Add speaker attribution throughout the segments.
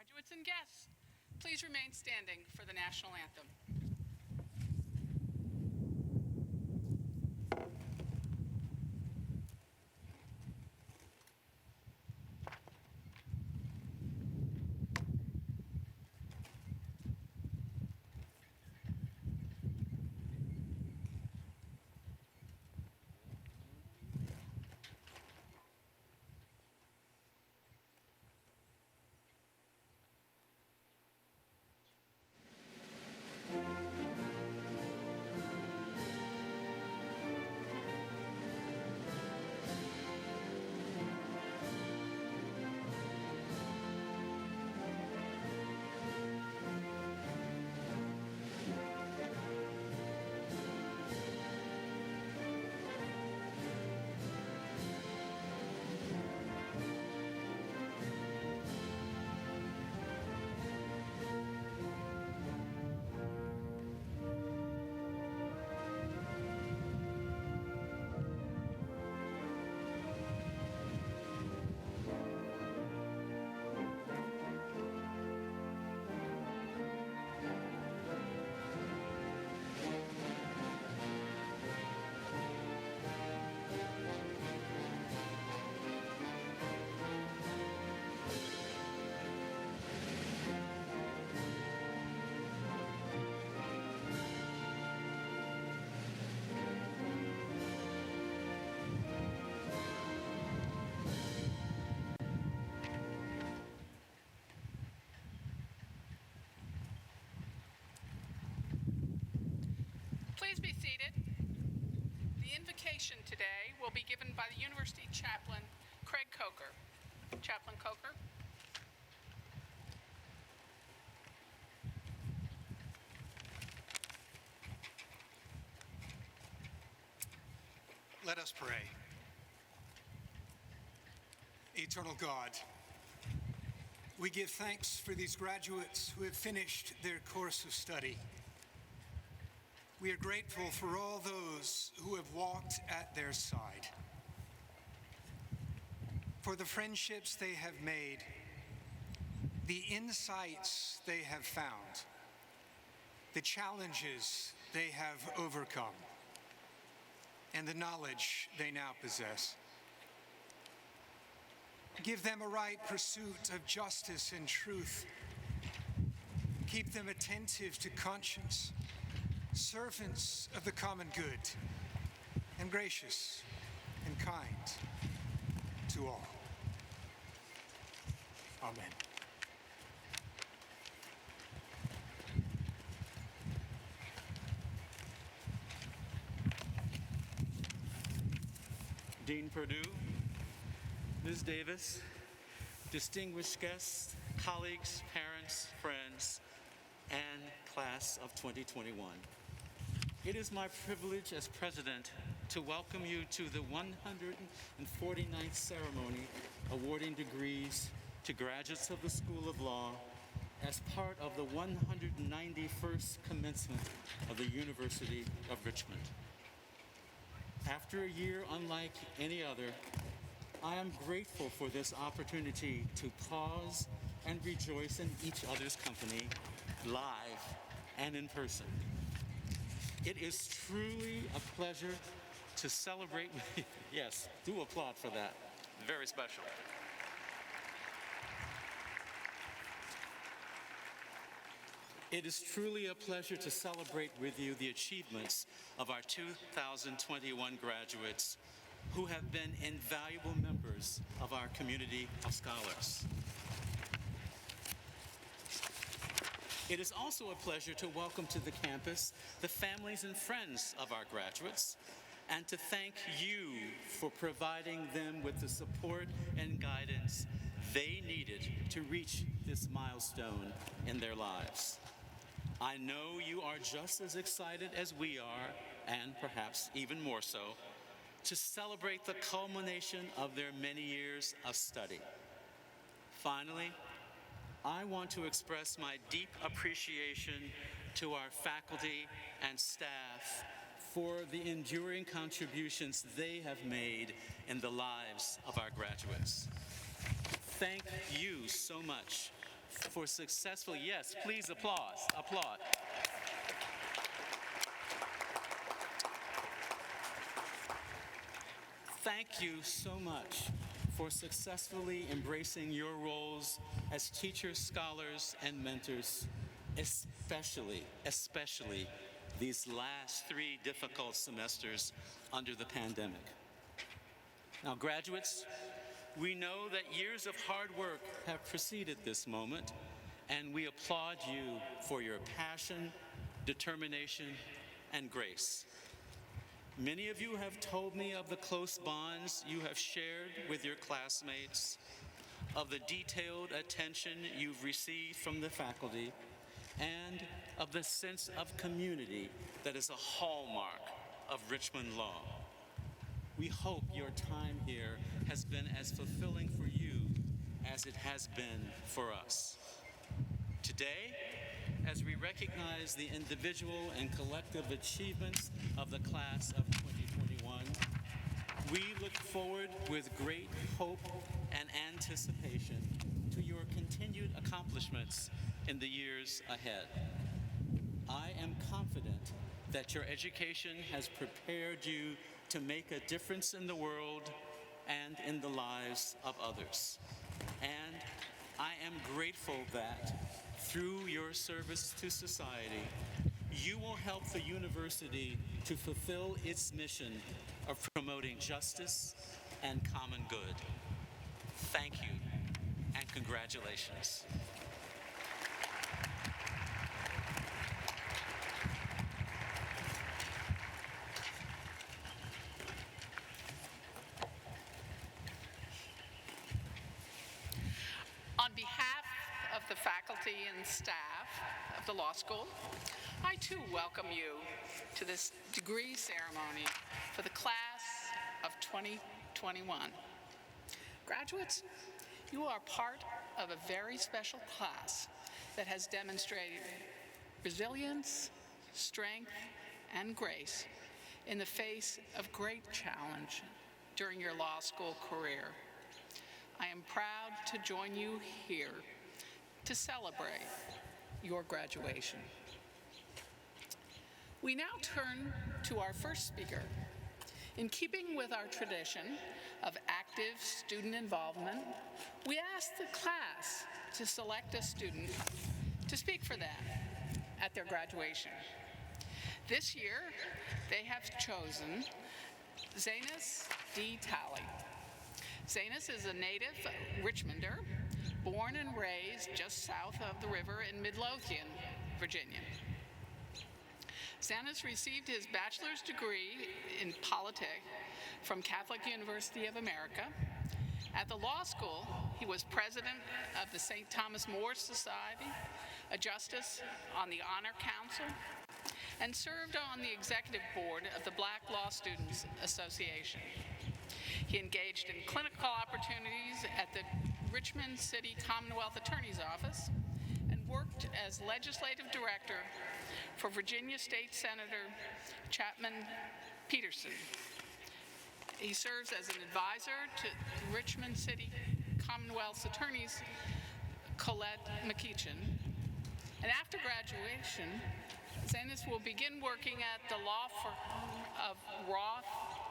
Speaker 1: Graduates and guests, please remain standing for the national anthem. Please be seated. The invocation today will be given by the University Chaplain, Craig Coker. Chaplain Coker.
Speaker 2: Let us pray. Eternal God, we give thanks for these graduates who have finished their course of study. We are grateful for all those who have walked at their side, for the friendships they have made, the insights they have found, the challenges they have overcome, and the knowledge they now possess. Give them a right pursuit of justice and truth. Keep them attentive to conscience, servants of the common good, and gracious and kind to all. Amen.
Speaker 3: Dean Perdue, Ms. Davis, distinguished guests, colleagues, parents, friends, and class of 2021. It is my privilege as president to welcome you to the 149th ceremony awarding degrees to graduates of the School of Law as part of the 191st commencement of the University of Richmond. After a year unlike any other, I am grateful for this opportunity to pause and rejoice in each other's company, live and in person. It is truly a pleasure to celebrate with you. Yes, do applaud for that. Very special. It is truly a pleasure to celebrate with you the achievements of our 2021 graduates who have been invaluable members of our community of scholars. It is also a pleasure to welcome to the campus the families and friends of our graduates and to thank you for providing them with the support and guidance they needed to reach this milestone in their lives. I know you are just as excited as we are, and perhaps even more so, to celebrate the culmination of their many years of study. Finally, I want to express my deep appreciation to our faculty and staff for the enduring contributions they have made in the lives of our graduates. Thank you so much for successful, yes, please applaud. Thank you so much for successfully embracing your roles as teachers, scholars, and mentors, especially these last 3 difficult semesters under the pandemic. Now, graduates, we know that years of hard work have preceded this moment, and we applaud you for your passion, determination, and grace. Many of you have told me of the close bonds you have shared with your classmates, of the detailed attention you've received from the faculty, and of the sense of community that is a hallmark of Richmond Law. We hope your time here has been as fulfilling for you as it has been for us. Today, as we recognize the individual and collective achievements of the class of 2021, we look forward with great hope and anticipation to your continued accomplishments in the years ahead. I am confident that your education has prepared you to make a difference in the world and in the lives of others. And I am grateful that through your service to society, you will help the university to fulfill its mission of promoting justice and common good. Thank you and congratulations.
Speaker 1: On behalf of the faculty and staff of the law school, I too welcome you to this degree ceremony for the class of 2021. Graduates, you are part of a very special class that has demonstrated resilience, strength, and grace in the face of great challenge during your law school career. I am proud to join you here to celebrate your graduation. We now turn to our first speaker. In keeping with our tradition of active student involvement, we asked the class to select a student to speak for them at their graduation. This year, they have chosen Zainus D. Talley. Zainus is a native Richmonder, born and raised just south of the river in Midlothian, Virginia. Zainus received his bachelor's degree in politics from Catholic University of America. At the law school, he was president of the St. Thomas More Society, a justice on the Honor Council, and served on the executive board of the Black Law Students Association. He engaged in clinical opportunities at the Richmond City Commonwealth Attorney's Office and worked as legislative director for Virginia State Senator Chapman Peterson. He serves as an advisor to Richmond City Commonwealth's attorneys Colette McEachin. And after graduation, Zainus will begin working at the law firm of Roth,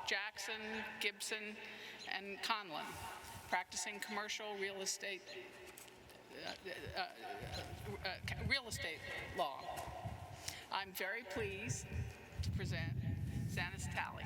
Speaker 1: Jackson, Gibson, and Conlon, practicing commercial real estate law. I'm very pleased to present Zainus Talley.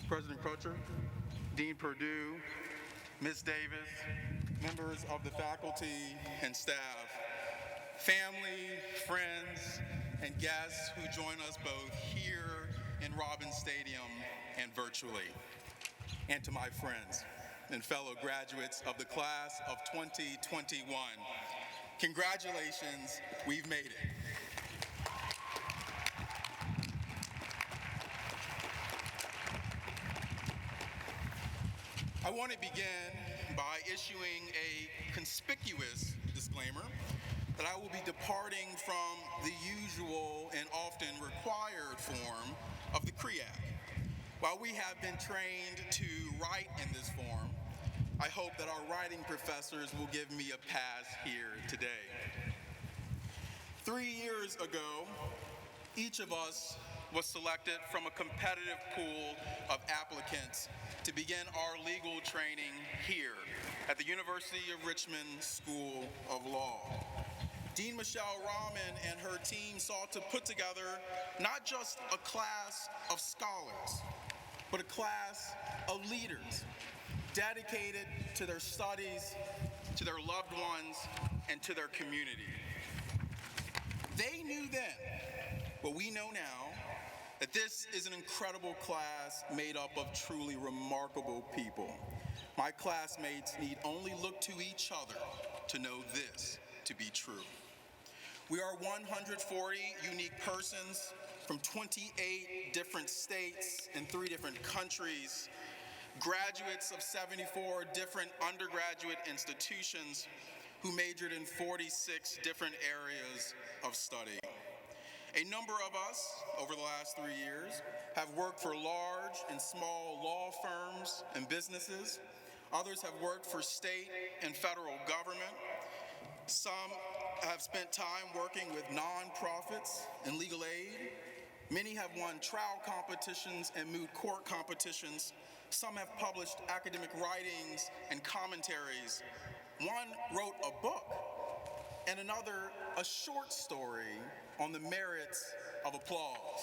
Speaker 4: President Crutcher, Dean Perdue, Ms. Davis, members of the faculty and staff, family, friends, and guests who join us both here in Robins Stadium and virtually. And to my friends and fellow graduates of the class of 2021, congratulations, we've made it. I want to begin by issuing a conspicuous disclaimer that I will be departing from the usual and often required form of the CREAC. While we have been trained to write in this form, I hope that our writing professors will give me a pass here today. 3 years ago, each of us was selected from a competitive pool of applicants to begin our legal training here at the University of Richmond School of Law. Dean Michelle Rahman and her team sought to put together not just a class of scholars, but a class of leaders dedicated to their studies, to their loved ones, and to their community. They knew then what we know now, that this is an incredible class made up of truly remarkable people. My classmates need only look to each other to know this to be true. We are 140 unique persons from 28 different states and 3 different countries, graduates of 74 different undergraduate institutions who majored in 46 different areas of study. A number of us, over the last 3 years, have worked for large and small law firms and businesses. Others have worked for state and federal government. Some have spent time working with nonprofits and legal aid. Many have won trial competitions and moot court competitions. Some have published academic writings and commentaries. One wrote a book, and another a short story on the merits of applause.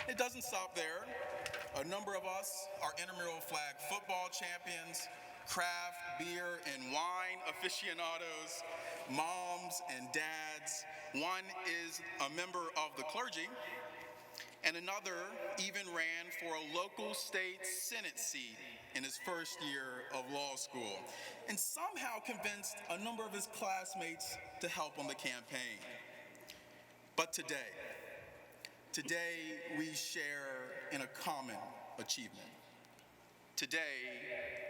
Speaker 4: It doesn't stop there. A number of us are intramural flag football champions, craft beer and wine aficionados, moms and dads. One is a member of the clergy, and another even ran for a local state Senate seat in his first year of law school, and somehow convinced a number of his classmates to help on the campaign. But today we share in a common achievement. Today,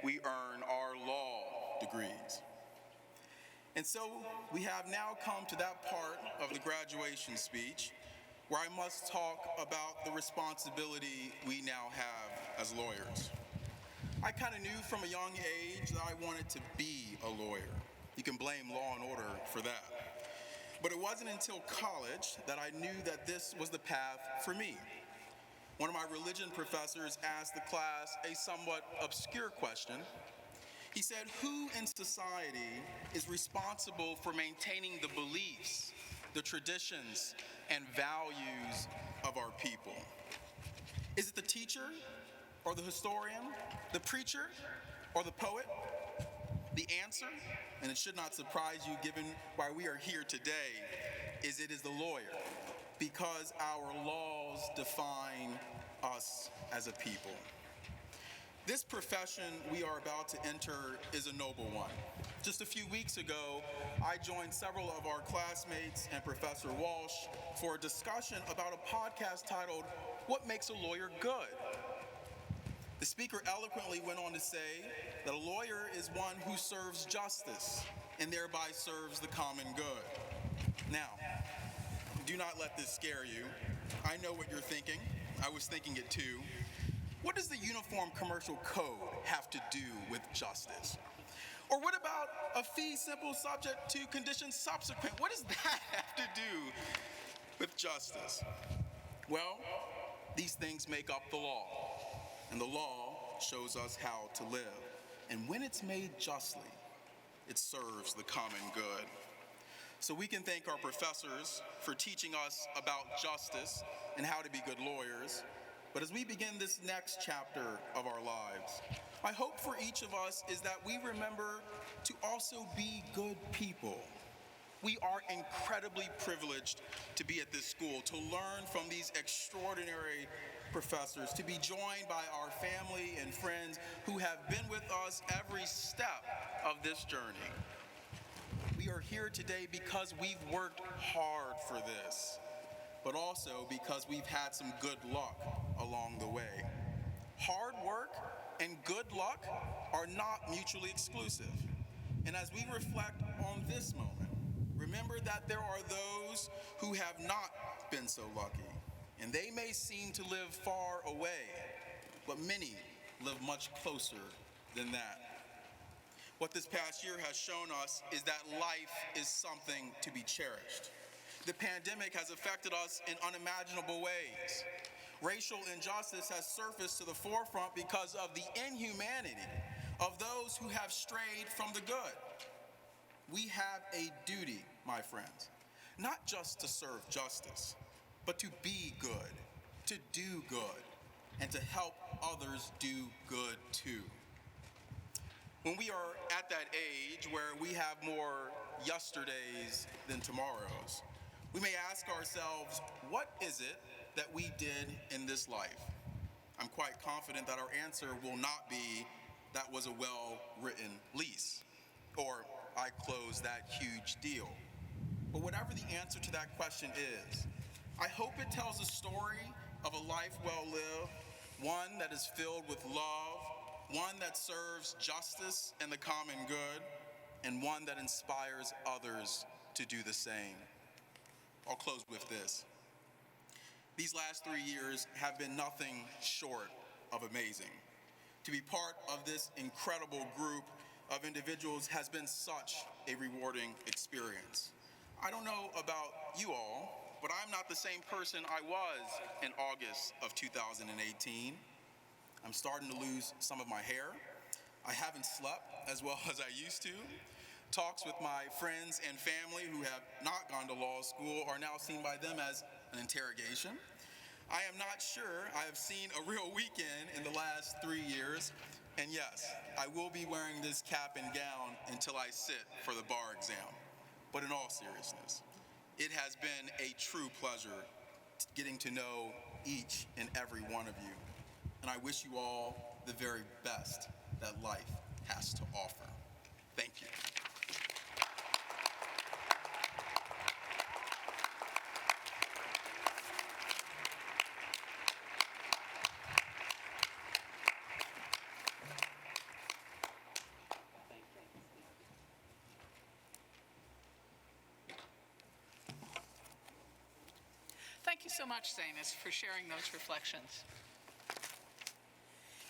Speaker 4: we earn our law degrees. And so we have now come to that part of the graduation speech where I must talk about the responsibility we now have as lawyers. I kind of knew from a young age that I wanted to be a lawyer. You can blame Law and Order for that. But it wasn't until college that I knew that this was the path for me. One of my religion professors asked the class a somewhat obscure question. He said, who in society is responsible for maintaining the beliefs, the traditions, and values of our people? Is it the teacher, or the historian, the preacher, or the poet? The answer, and it should not surprise you given why we are here today, is it is the lawyer, because our laws define us as a people. This profession we are about to enter is a noble one. Just a few weeks ago, I joined several of our classmates and Professor Walsh for a discussion about a podcast titled, What Makes a Lawyer Good? The speaker eloquently went on to say that a lawyer is one who serves justice and thereby serves the common good. Now, do not let this scare you. I know what you're thinking. I was thinking it too. What does the Uniform Commercial Code have to do with justice? Or what about a fee simple subject to conditions subsequent? What does that have to do with justice? Well, these things make up the law, and the law shows us how to live. And when it's made justly, it serves the common good. So we can thank our professors for teaching us about justice and how to be good lawyers. But as we begin this next chapter of our lives, my hope for each of us is that we remember to also be good people, We are incredibly privileged to be at this school, to learn from these extraordinary professors, to be joined by our family and friends who have been with us every step of this journey. We are here today because we've worked hard for this, but also because we've had some good luck along the way. Hard work and good luck are not mutually exclusive. And as we reflect on this moment, remember that there are those who have not been so lucky, and they may seem to live far away, but many live much closer than that. What this past year has shown us is that life is something to be cherished. The pandemic has affected us in unimaginable ways. Racial injustice has surfaced to the forefront because of the inhumanity of those who have strayed from the good. We have a duty, my friends, not just to serve justice, but to be good, to do good, and to help others do good too. When we are at that age where we have more yesterdays than tomorrows, we may ask ourselves, what is it that we did in this life? I'm quite confident that our answer will not be, that was a well-written lease, or I closed that huge deal. But whatever the answer to that question is, I hope it tells a story of a life well lived, one that is filled with love, one that serves justice and the common good, and one that inspires others to do the same. I'll close with this. These last 3 years have been nothing short of amazing. To be part of this incredible group of individuals has been such a rewarding experience. I don't know about you all, but I'm not the same person I was in August of 2018. I'm starting to lose some of my hair. I haven't slept as well as I used to. Talks with my friends and family who have not gone to law school are now seen by them as an interrogation. I am not sure I have seen a real weekend in the last 3 years. And yes, I will be wearing this cap and gown until I sit for the bar exam. But in all seriousness, it has been a true pleasure getting to know each and every one of you. And I wish you all the very best that life has to offer. Thank you.
Speaker 1: Thank you so much, Zanis, for sharing those reflections.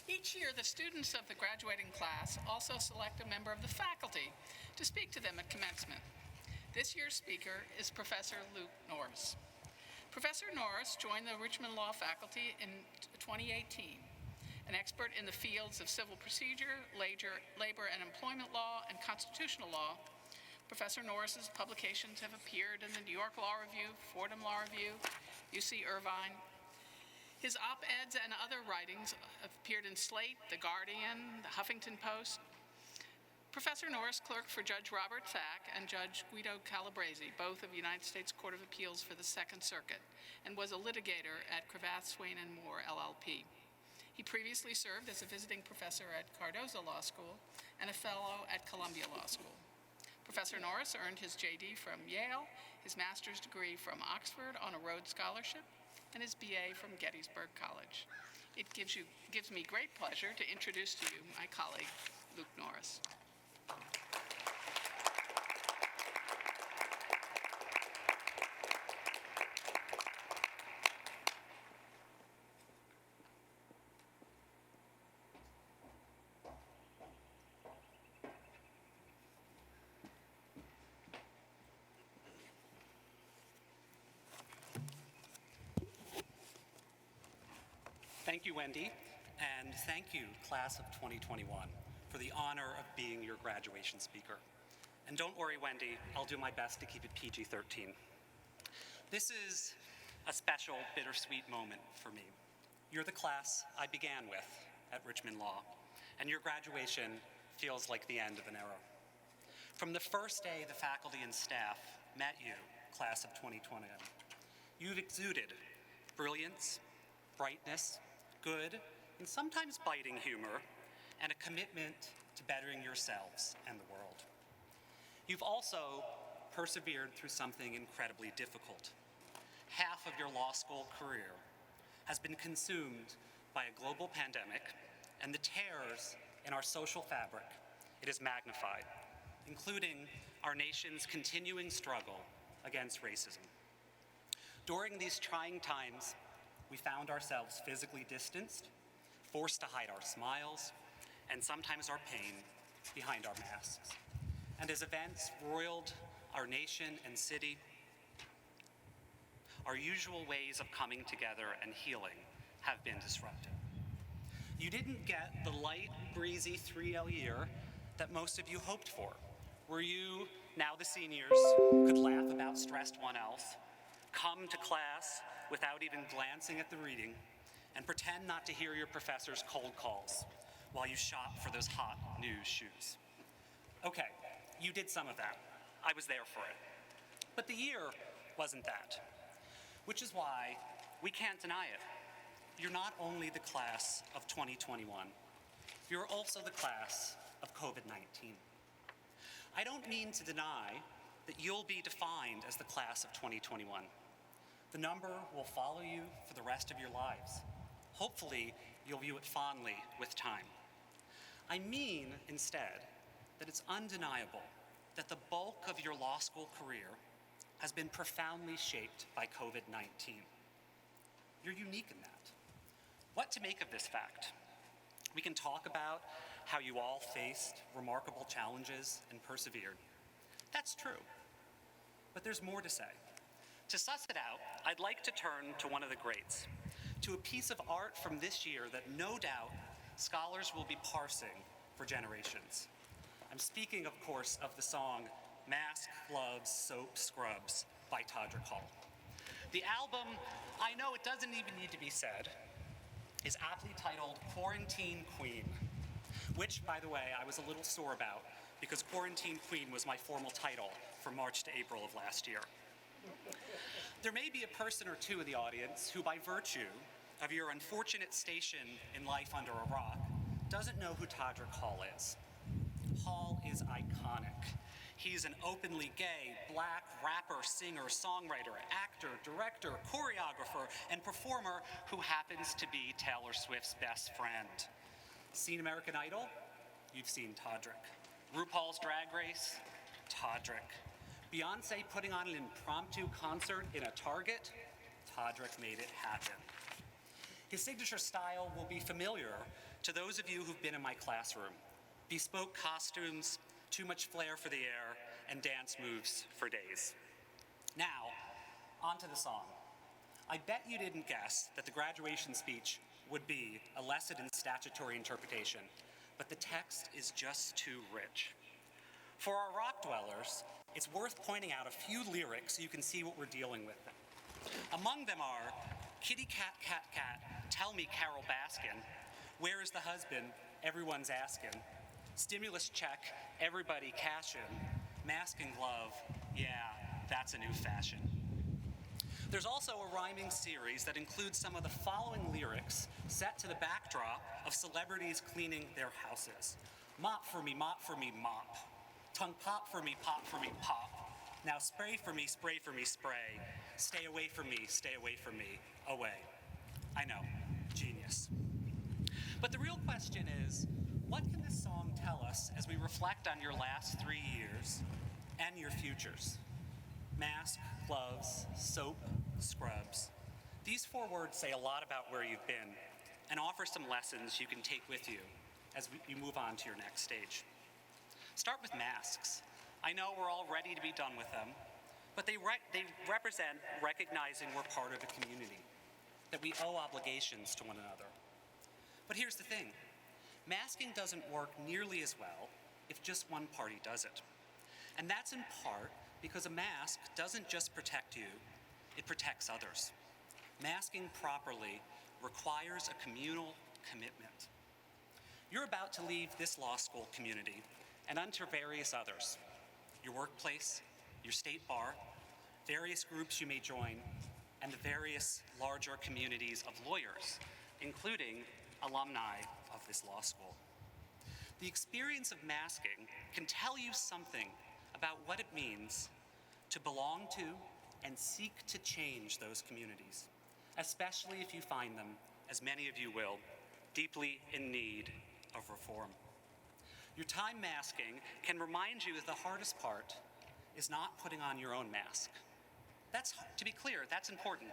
Speaker 1: Each year, the students of the graduating class also select a member of the faculty to speak to them at commencement. This year's speaker is Professor Luke Norris. Professor Norris joined the Richmond Law faculty in 2018, an expert in the fields of civil procedure, labor and employment law, and constitutional law. Professor Norris's publications have appeared in the New York Law Review, Fordham Law Review, UC Irvine. His op-eds and other writings appeared in Slate, The Guardian, The Huffington Post. Professor Norris clerked for Judge Robert Thach and Judge Guido Calabresi, both of the United States Court of Appeals for the Second Circuit, and was a litigator at Cravath, Swaine & Moore, LLP. He previously served as a visiting professor at Cardozo Law School and a fellow at Columbia Law School. Professor Norris earned his JD from Yale, his master's degree from Oxford on a Rhodes Scholarship, and his BA from Gettysburg College. It gives me great pleasure to introduce to you my colleague, Luke Norris.
Speaker 5: Thank you, Wendy, and thank you, class of 2021, for the honor of being your graduation speaker. And don't worry, Wendy, I'll do my best to keep it PG-13. This is a special, bittersweet moment for me. You're the class I began with at Richmond Law, and your graduation feels like the end of an era. From the first day the faculty and staff met you, class of 2020. You've exuded brilliance, brightness, good, and sometimes biting humor, and a commitment to bettering yourselves and the world. You've also persevered through something incredibly difficult. Half of your law school career has been consumed by a global pandemic and the tears in our social fabric it has magnified, including our nation's continuing struggle against racism. During these trying times, we found ourselves physically distanced, forced to hide our smiles, and sometimes our pain behind our masks. And as events roiled our nation and city, our usual ways of coming together and healing have been disrupted. You didn't get the light, breezy 3L year that most of you hoped for, where you, now the seniors, could laugh about stressed 1Ls, come to class without even glancing at the reading, and pretend not to hear your professor's cold calls while you shop for those hot new shoes. Okay, you did some of that. I was there for it. But the year wasn't that, which is why we can't deny it. You're not only the class of 2021, you're also the class of COVID-19. I don't mean to deny that you'll be defined as the class of 2021. The number will follow you for the rest of your lives. Hopefully, you'll view it fondly with time. I mean, instead, that it's undeniable that the bulk of your law school career has been profoundly shaped by COVID-19. You're unique in that. What to make of this fact? We can talk about how you all faced remarkable challenges and persevered. That's true. But there's more to say. To suss it out, I'd like to turn to one of the greats, to a piece of art from this year that no doubt scholars will be parsing for generations. I'm speaking, of course, of the song Mask, Gloves, Soap, Scrubs by Todrick Hall. The album, I know it doesn't even need to be said, is aptly titled Quarantine Queen, which, by the way, I was a little sore about because Quarantine Queen was my formal title from March to April of last year. There may be a person or two in the audience who, by virtue of your unfortunate station in life under a rock, doesn't know who Todrick Hall is. Hall is iconic. He's an openly gay, black rapper, singer, songwriter, actor, director, choreographer, and performer who happens to be Taylor Swift's best friend. Seen American Idol? You've seen Todrick. RuPaul's Drag Race? Todrick. Beyonce putting on an impromptu concert in a Target? Todrick made it happen. His signature style will be familiar to those of you who've been in my classroom. Bespoke costumes, too much flair for the air, and dance moves for days. Now, onto the song. I bet you didn't guess that the graduation speech would be a lesson in statutory interpretation, but the text is just too rich. For our rock dwellers, it's worth pointing out a few lyrics so you can see what we're dealing with. Among them are, kitty cat, cat, cat, tell me Carol Baskin, where is the husband, everyone's asking, stimulus check, everybody cashin', mask and glove, yeah, that's a new fashion. There's also a rhyming series that includes some of the following lyrics set to the backdrop of celebrities cleaning their houses. Mop for me, mop. Tongue pop for me, pop. Now spray for me, spray. Stay away from me, away. I know, genius. But the real question is, what can this song tell us as we reflect on your last 3 years and your futures? Mask, gloves, soap, scrubs. These 4 words say a lot about where you've been and offer some lessons you can take with you as you move on to your next stage. Start with masks. I know we're all ready to be done with them, but they represent recognizing we're part of a community, that we owe obligations to one another. But here's the thing. Masking doesn't work nearly as well if just one party does it. And that's in part because a mask doesn't just protect you, it protects others. Masking properly requires a communal commitment. You're about to leave this law school community and enter various others, your workplace, your state bar, various groups you may join, and the various larger communities of lawyers, including alumni of this law school. The experience of masking can tell you something about what it means to belong to and seek to change those communities, especially if you find them, as many of you will, deeply in need of reform. Your time masking can remind you that the hardest part is not putting on your own mask. That's, to be clear, that's important.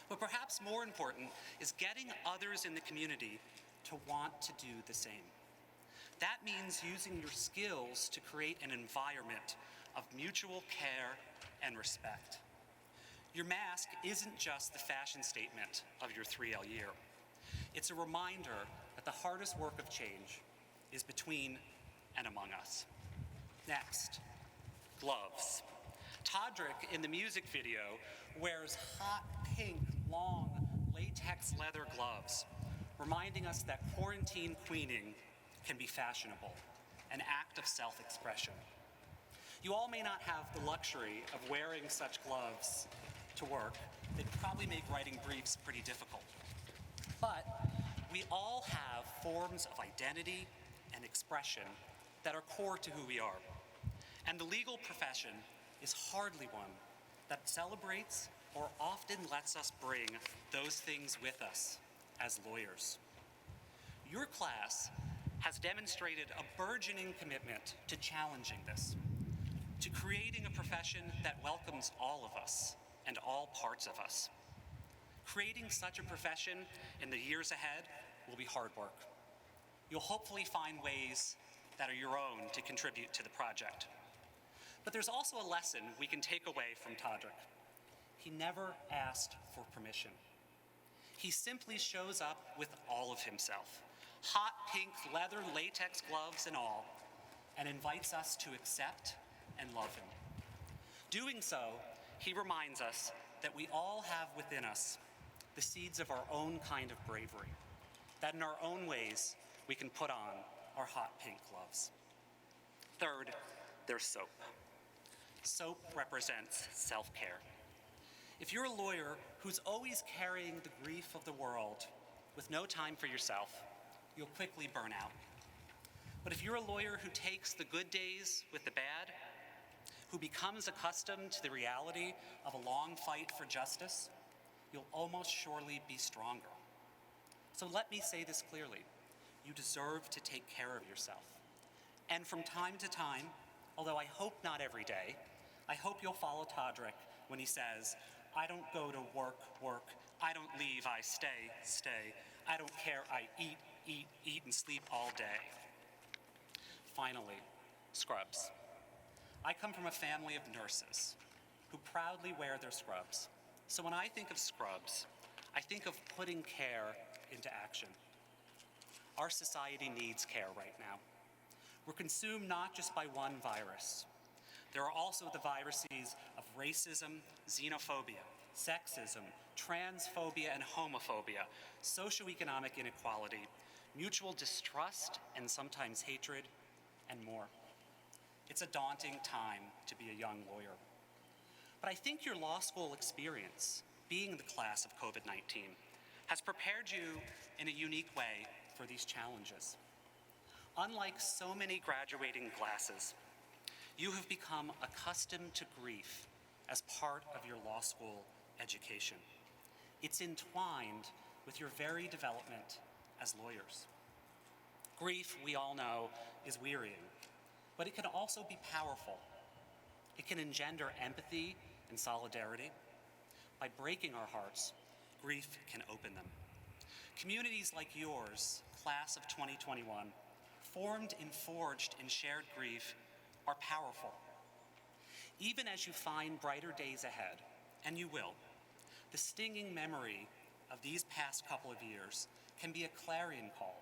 Speaker 5: But perhaps more important is getting others in the community to want to do the same. That means using your skills to create an environment of mutual care and respect. Your mask isn't just the fashion statement of your 3L year. It's a reminder that the hardest work of change is between and among us. Next, gloves. Todrick in the music video wears hot pink, long latex leather gloves, reminding us that quarantine queening can be fashionable, an act of self-expression. You all may not have the luxury of wearing such gloves to work. They'd probably make writing briefs pretty difficult. But we all have forms of identity and expression that are core to who we are. And the legal profession is hardly one that celebrates or often lets us bring those things with us as lawyers. Your class has demonstrated a burgeoning commitment to challenging this, to creating a profession that welcomes all of us and all parts of us. Creating such a profession in the years ahead will be hard work. You'll hopefully find ways that are your own to contribute to the project. But there's also a lesson we can take away from Todrick. He never asked for permission. He simply shows up with all of himself, hot pink leather latex gloves and all, and invites us to accept and love him. Doing so, he reminds us that we all have within us the seeds of our own kind of bravery, that in our own ways we can put on our hot pink gloves. Third, there's soap. Soap represents self-care. If you're a lawyer who's always carrying the grief of the world with no time for yourself, you'll quickly burn out. But if you're a lawyer who takes the good days with the bad, who becomes accustomed to the reality of a long fight for justice, you'll almost surely be stronger. So let me say this clearly. You deserve to take care of yourself. And from time to time, although I hope not every day, I hope you'll follow Todrick when he says, I don't go to work, work. I don't leave, I stay, stay. I don't care, I eat, eat, eat, and sleep all day. Finally, scrubs. I come from a family of nurses who proudly wear their scrubs. So when I think of scrubs, I think of putting care into action. Our society needs care right now. We're consumed not just by one virus. There are also the viruses of racism, xenophobia, sexism, transphobia and homophobia, socioeconomic inequality, mutual distrust and sometimes hatred, and more. It's a daunting time to be a young lawyer. But I think your law school experience, being the class of COVID-19, has prepared you in a unique way for these challenges. Unlike so many graduating classes, you have become accustomed to grief as part of your law school education. It's entwined with your very development as lawyers. Grief, we all know, is wearying, but it can also be powerful. It can engender empathy and solidarity. By breaking our hearts, grief can open them. Communities like yours, class of 2021, formed and forged in shared grief, are powerful. Even as you find brighter days ahead, and you will, the stinging memory of these past couple of years can be a clarion call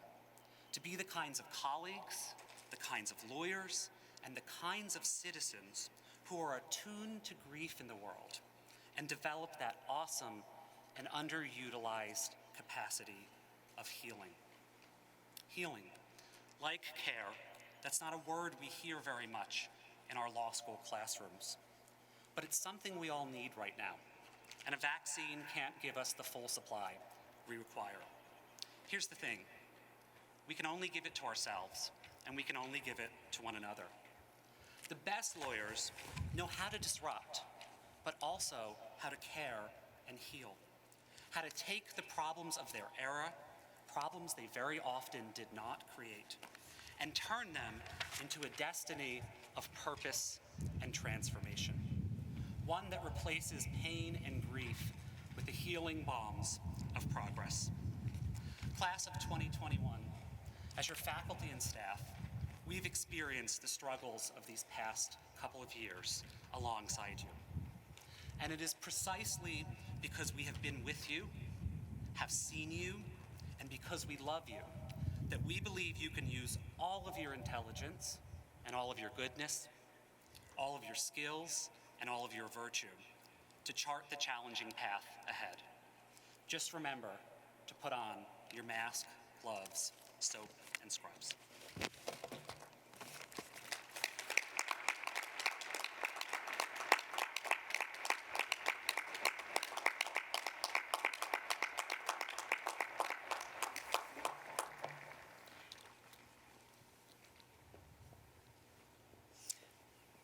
Speaker 5: to be the kinds of colleagues, the kinds of lawyers, and the kinds of citizens who are attuned to grief in the world and develop that awesome and underutilized capacity of healing. Healing, like care, that's not a word we hear very much in our law school classrooms. but it's something we all need right now, and a vaccine can't give us the full supply we require. Here's the thing. We can only give it to ourselves, and we can only give it to one another. The best lawyers know how to disrupt, but also how to care and heal, how to take the problems of their era, problems they very often did not create, and turn them into a destiny of purpose and transformation, one that replaces pain and grief with the healing balms of progress. Class of 2021, as your faculty and staff, we've experienced the struggles of these past couple of years alongside you. And it is precisely because we have been with you, have seen you, and because we love you, that we believe you can use all of your intelligence and all of your goodness, all of your skills and all of your virtue to chart the challenging path ahead. Just remember to put on your mask, gloves, soap, and scrubs.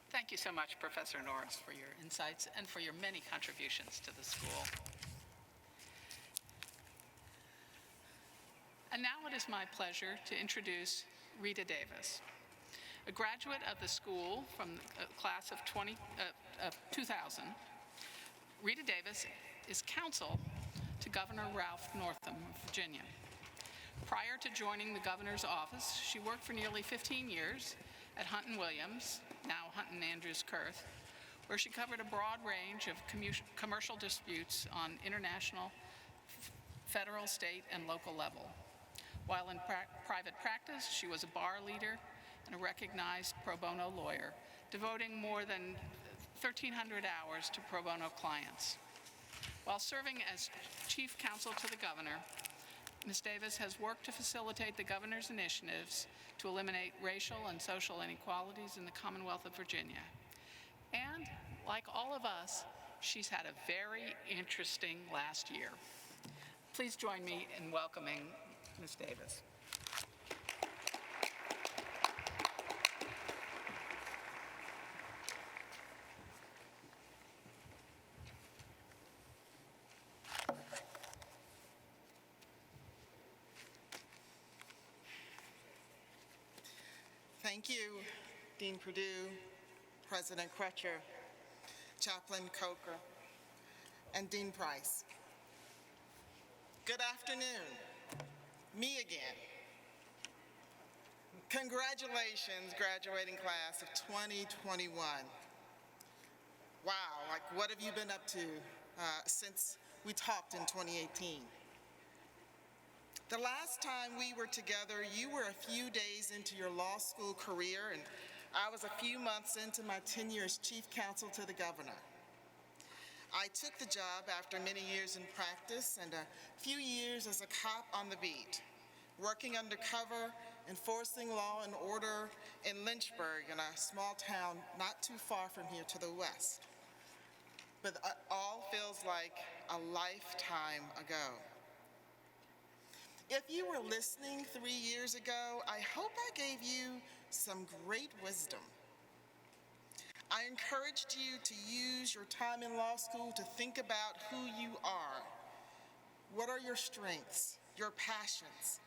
Speaker 1: Thank you so much, Professor Norris, for your insights and for your many contributions to the school. And now it is my pleasure to introduce Rita Davis, a graduate of the school from the class of 2000. Rita Davis is counsel to Governor Ralph Northam of Virginia. Prior to joining the governor's office, she worked for nearly 15 years at Hunt & Williams, now Hunt & Andrews Kurth, where she covered a broad range of commercial disputes on international, federal, state, and local level. While in private practice, she was a bar leader and a recognized pro bono lawyer, devoting more than 1,300 hours to pro bono clients. While serving as chief counsel to the governor, Ms. Davis has worked to facilitate the governor's initiatives to eliminate racial and social inequalities in the Commonwealth of Virginia. And, like all of us, she's had a very interesting last year. Please join me in welcoming Ms. Davis.
Speaker 6: Thank you, Dean Perdue, President Crutcher, Chaplain Coker, and Dean Price. Good afternoon. Me again. Congratulations, graduating class of 2021. Wow, like what have you been up to since we talked in 2018? The last time we were together, you were a few days into your law school career, and I was a few months into my tenure as chief counsel to the governor. I took the job after many years in practice and a few years as a cop on the beat, working undercover, enforcing law and order in Lynchburg, in a small town not too far from here to the west. But it all feels like a lifetime ago. If you were listening 3 years ago, I hope I gave you some great wisdom. I encouraged you to use your time in law school to think about who you are. What are your strengths, your passions?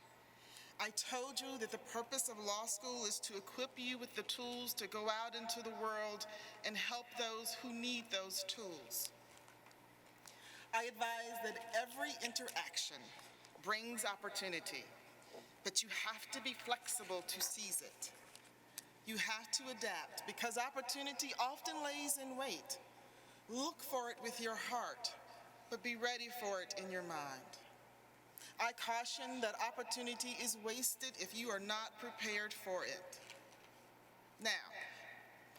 Speaker 6: I told you that the purpose of law school is to equip you with the tools to go out into the world and help those who need those tools. I advise that every interaction brings opportunity, but you have to be flexible to seize it. You have to adapt because opportunity often lays in wait. Look for it with your heart, but be ready for it in your mind. I caution that opportunity is wasted if you are not prepared for it. Now,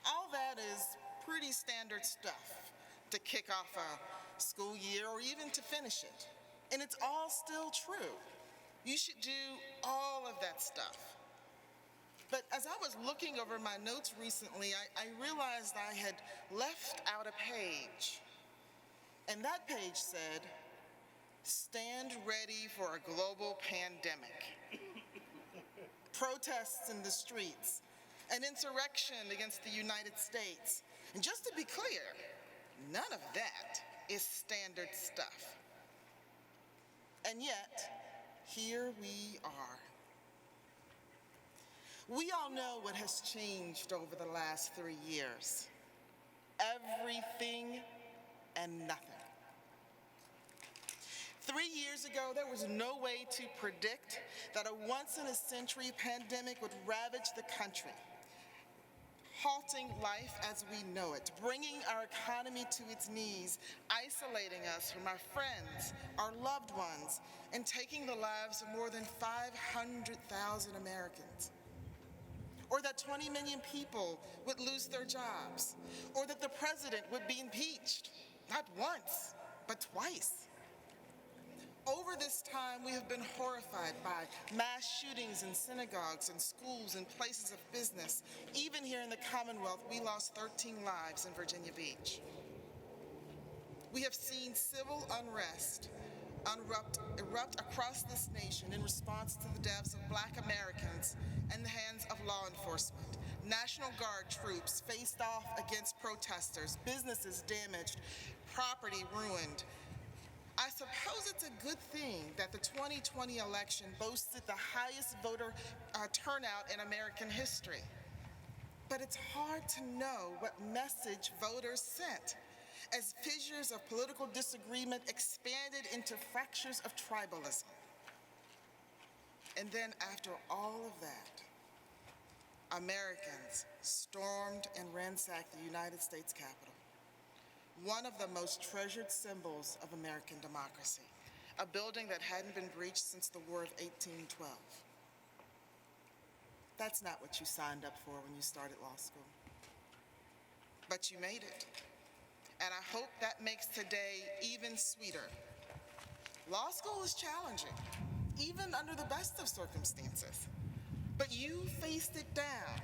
Speaker 6: all that is pretty standard stuff to kick off a school year or even to finish it. And it's all still true. You should do all of that stuff. But as I was looking over my notes recently, I realized I had left out a page. And that page said, "Stand ready for a global pandemic." Protests in the streets, an insurrection against the United States. And just to be clear, none of that is standard stuff. And yet, here we are. We all know what has changed over the last 3 years. Everything and nothing. 3 years ago, there was no way to predict that a once-in-a-century pandemic would ravage the country, halting life as we know it, bringing our economy to its knees, isolating us from our friends, our loved ones, and taking the lives of more than 500,000 Americans. Or that 20 million people would lose their jobs, or that the president would be impeached, not once, but twice. Over this time, we have been horrified by mass shootings in synagogues and schools and places of business. Even here in the Commonwealth, we lost 13 lives in Virginia Beach. We have seen civil unrest erupt across this nation in response to the deaths of Black Americans in the hands of law enforcement. National Guard troops faced off against protesters, businesses damaged, property ruined. I suppose it's a good thing that the 2020 election boasted the highest voter turnout in American history. But it's hard to know what message voters sent as fissures of political disagreement expanded into fractures of tribalism. And then after all of that, Americans stormed and ransacked the United States Capitol, one of the most treasured symbols of American democracy, a building that hadn't been breached since the War of 1812. That's not what you signed up for when you started law school. But you made it. And I hope that makes today even sweeter. Law school is challenging, even under the best of circumstances. But you faced it down.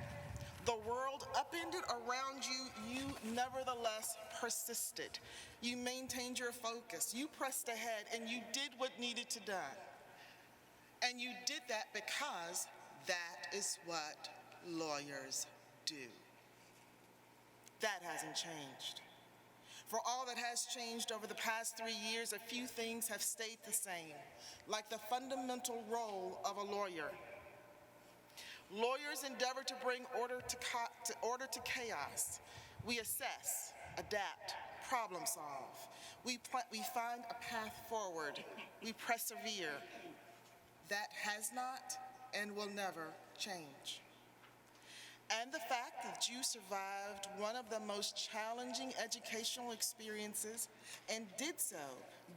Speaker 6: The world upended around you, you nevertheless persisted. You maintained your focus, you pressed ahead, and you did what needed to be done. And you did that because that is what lawyers do. That hasn't changed. For all that has changed over the past 3 years, a few things have stayed the same, like the fundamental role of a lawyer. Lawyers endeavor to bring order to chaos. We assess, adapt, problem solve. We find a path forward. We persevere. That has not and will never change. And the fact that you survived one of the most challenging educational experiences and did so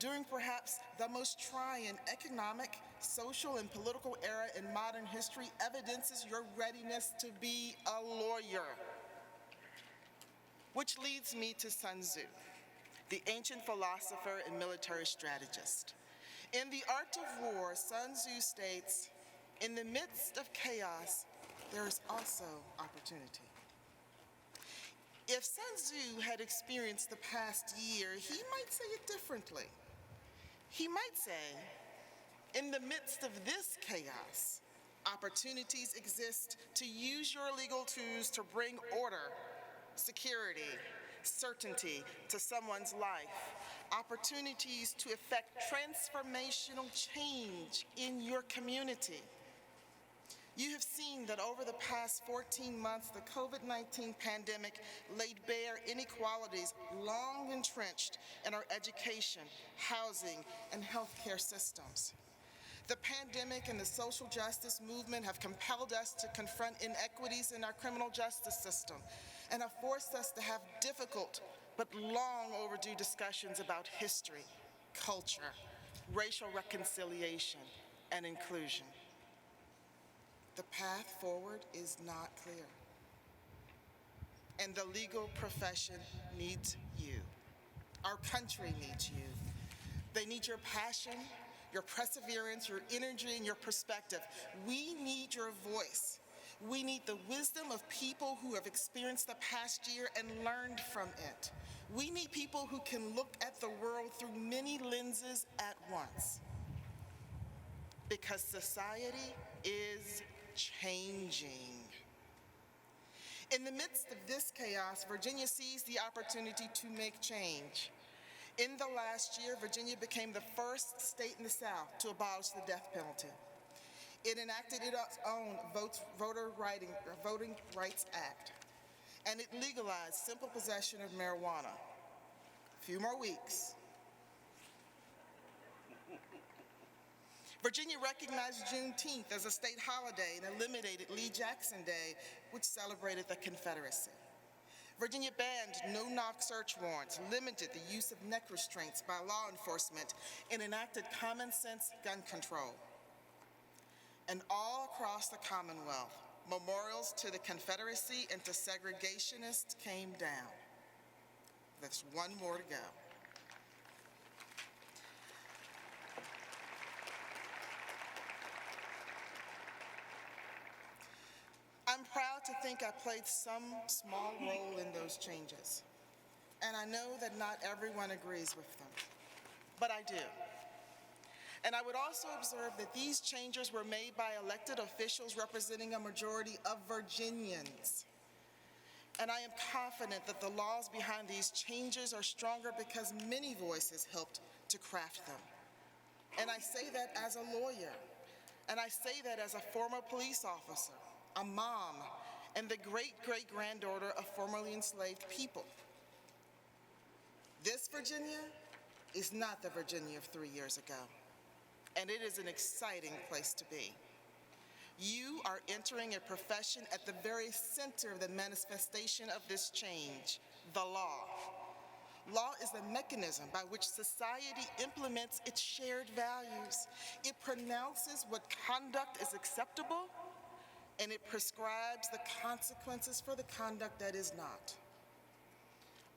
Speaker 6: during perhaps the most trying economic, social, and political era in modern history evidences your readiness to be a lawyer. Which leads me to Sun Tzu, the ancient philosopher and military strategist. In The Art of War, Sun Tzu states, "In the midst of chaos, there is also opportunity." If Sun Tzu had experienced the past year, he might say it differently. He might say, in the midst of this chaos, opportunities exist to use your legal tools to bring order, security, certainty to someone's life, opportunities to effect transformational change in your community. You have seen that over the past 14 months, the COVID-19 pandemic laid bare inequalities long entrenched in our education, housing, and healthcare systems. The pandemic and the social justice movement have compelled us to confront inequities in our criminal justice system and have forced us to have difficult but long overdue discussions about history, culture, racial reconciliation, and inclusion. The path forward is not clear. And the legal profession needs you. Our country needs you. They need your passion, your perseverance, your energy, and your perspective. We need your voice. We need the wisdom of people who have experienced the past year and learned from it. We need people who can look at the world through many lenses at once. Because society is changing. In the midst of this chaos, Virginia seized the opportunity to make change. In the last year, Virginia became the first state in the South to abolish the death penalty. It enacted its own Voting Rights Act, and it legalized simple possession of marijuana. A few more weeks. Virginia recognized Juneteenth as a state holiday and eliminated Lee Jackson Day, which celebrated the Confederacy. Virginia banned no-knock search warrants, limited the use of neck restraints by law enforcement, and enacted common-sense gun control. And all across the Commonwealth, memorials to the Confederacy and to segregationists came down. There's one more to go. I'm proud to think I played some small role in those changes. And I know that not everyone agrees with them, but I do. And I would also observe that these changes were made by elected officials representing a majority of Virginians. And I am confident that the laws behind these changes are stronger because many voices helped to craft them. And I say that as a lawyer, and I say that as a former police officer, a mom, and the great-great-granddaughter of formerly enslaved people. This Virginia is not the Virginia of 3 years ago, and it is an exciting place to be. You are entering a profession at the very center of the manifestation of this change, the law. Law is the mechanism by which society implements its shared values. It pronounces what conduct is acceptable, and it prescribes the consequences for the conduct that is not.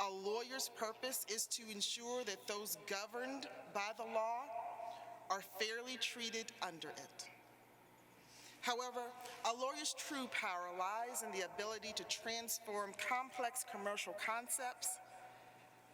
Speaker 6: A lawyer's purpose is to ensure that those governed by the law are fairly treated under it. However, a lawyer's true power lies in the ability to transform complex commercial concepts,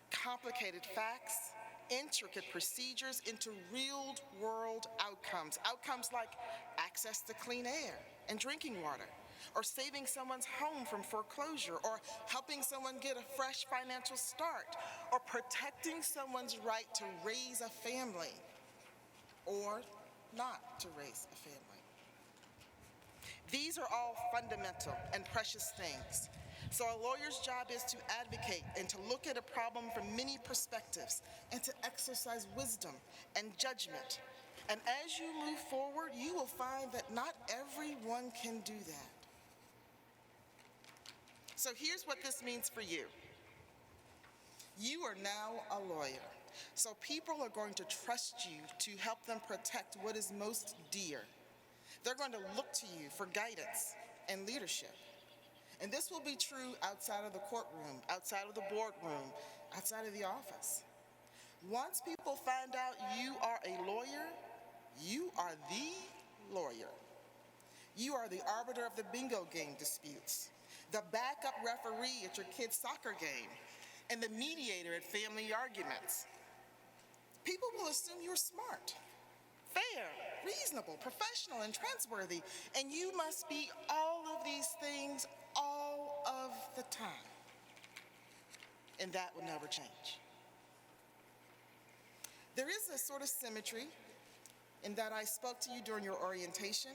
Speaker 6: complicated facts, intricate procedures into real-world outcomes. Outcomes like access to clean air and drinking water, or saving someone's home from foreclosure, or helping someone get a fresh financial start, or protecting someone's right to raise a family, or not to raise a family. These are all fundamental and precious things. So a lawyer's job is to advocate and to look at a problem from many perspectives and to exercise wisdom and judgment. And as you move forward, you will find that not everyone can do that. So here's what this means for you. You are now a lawyer. So people are going to trust you to help them protect what is most dear. They're going to look to you for guidance and leadership. And this will be true outside of the courtroom, outside of the boardroom, outside of the office. Once people find out you are a lawyer, you are the lawyer. You are the arbiter of the bingo game disputes, the backup referee at your kid's soccer game, and the mediator at family arguments. People will assume you're smart, fair, reasonable, professional, and trustworthy, and you must be all of these things all of the time. And that will never change. There is a sort of symmetry in that I spoke to you during your orientation,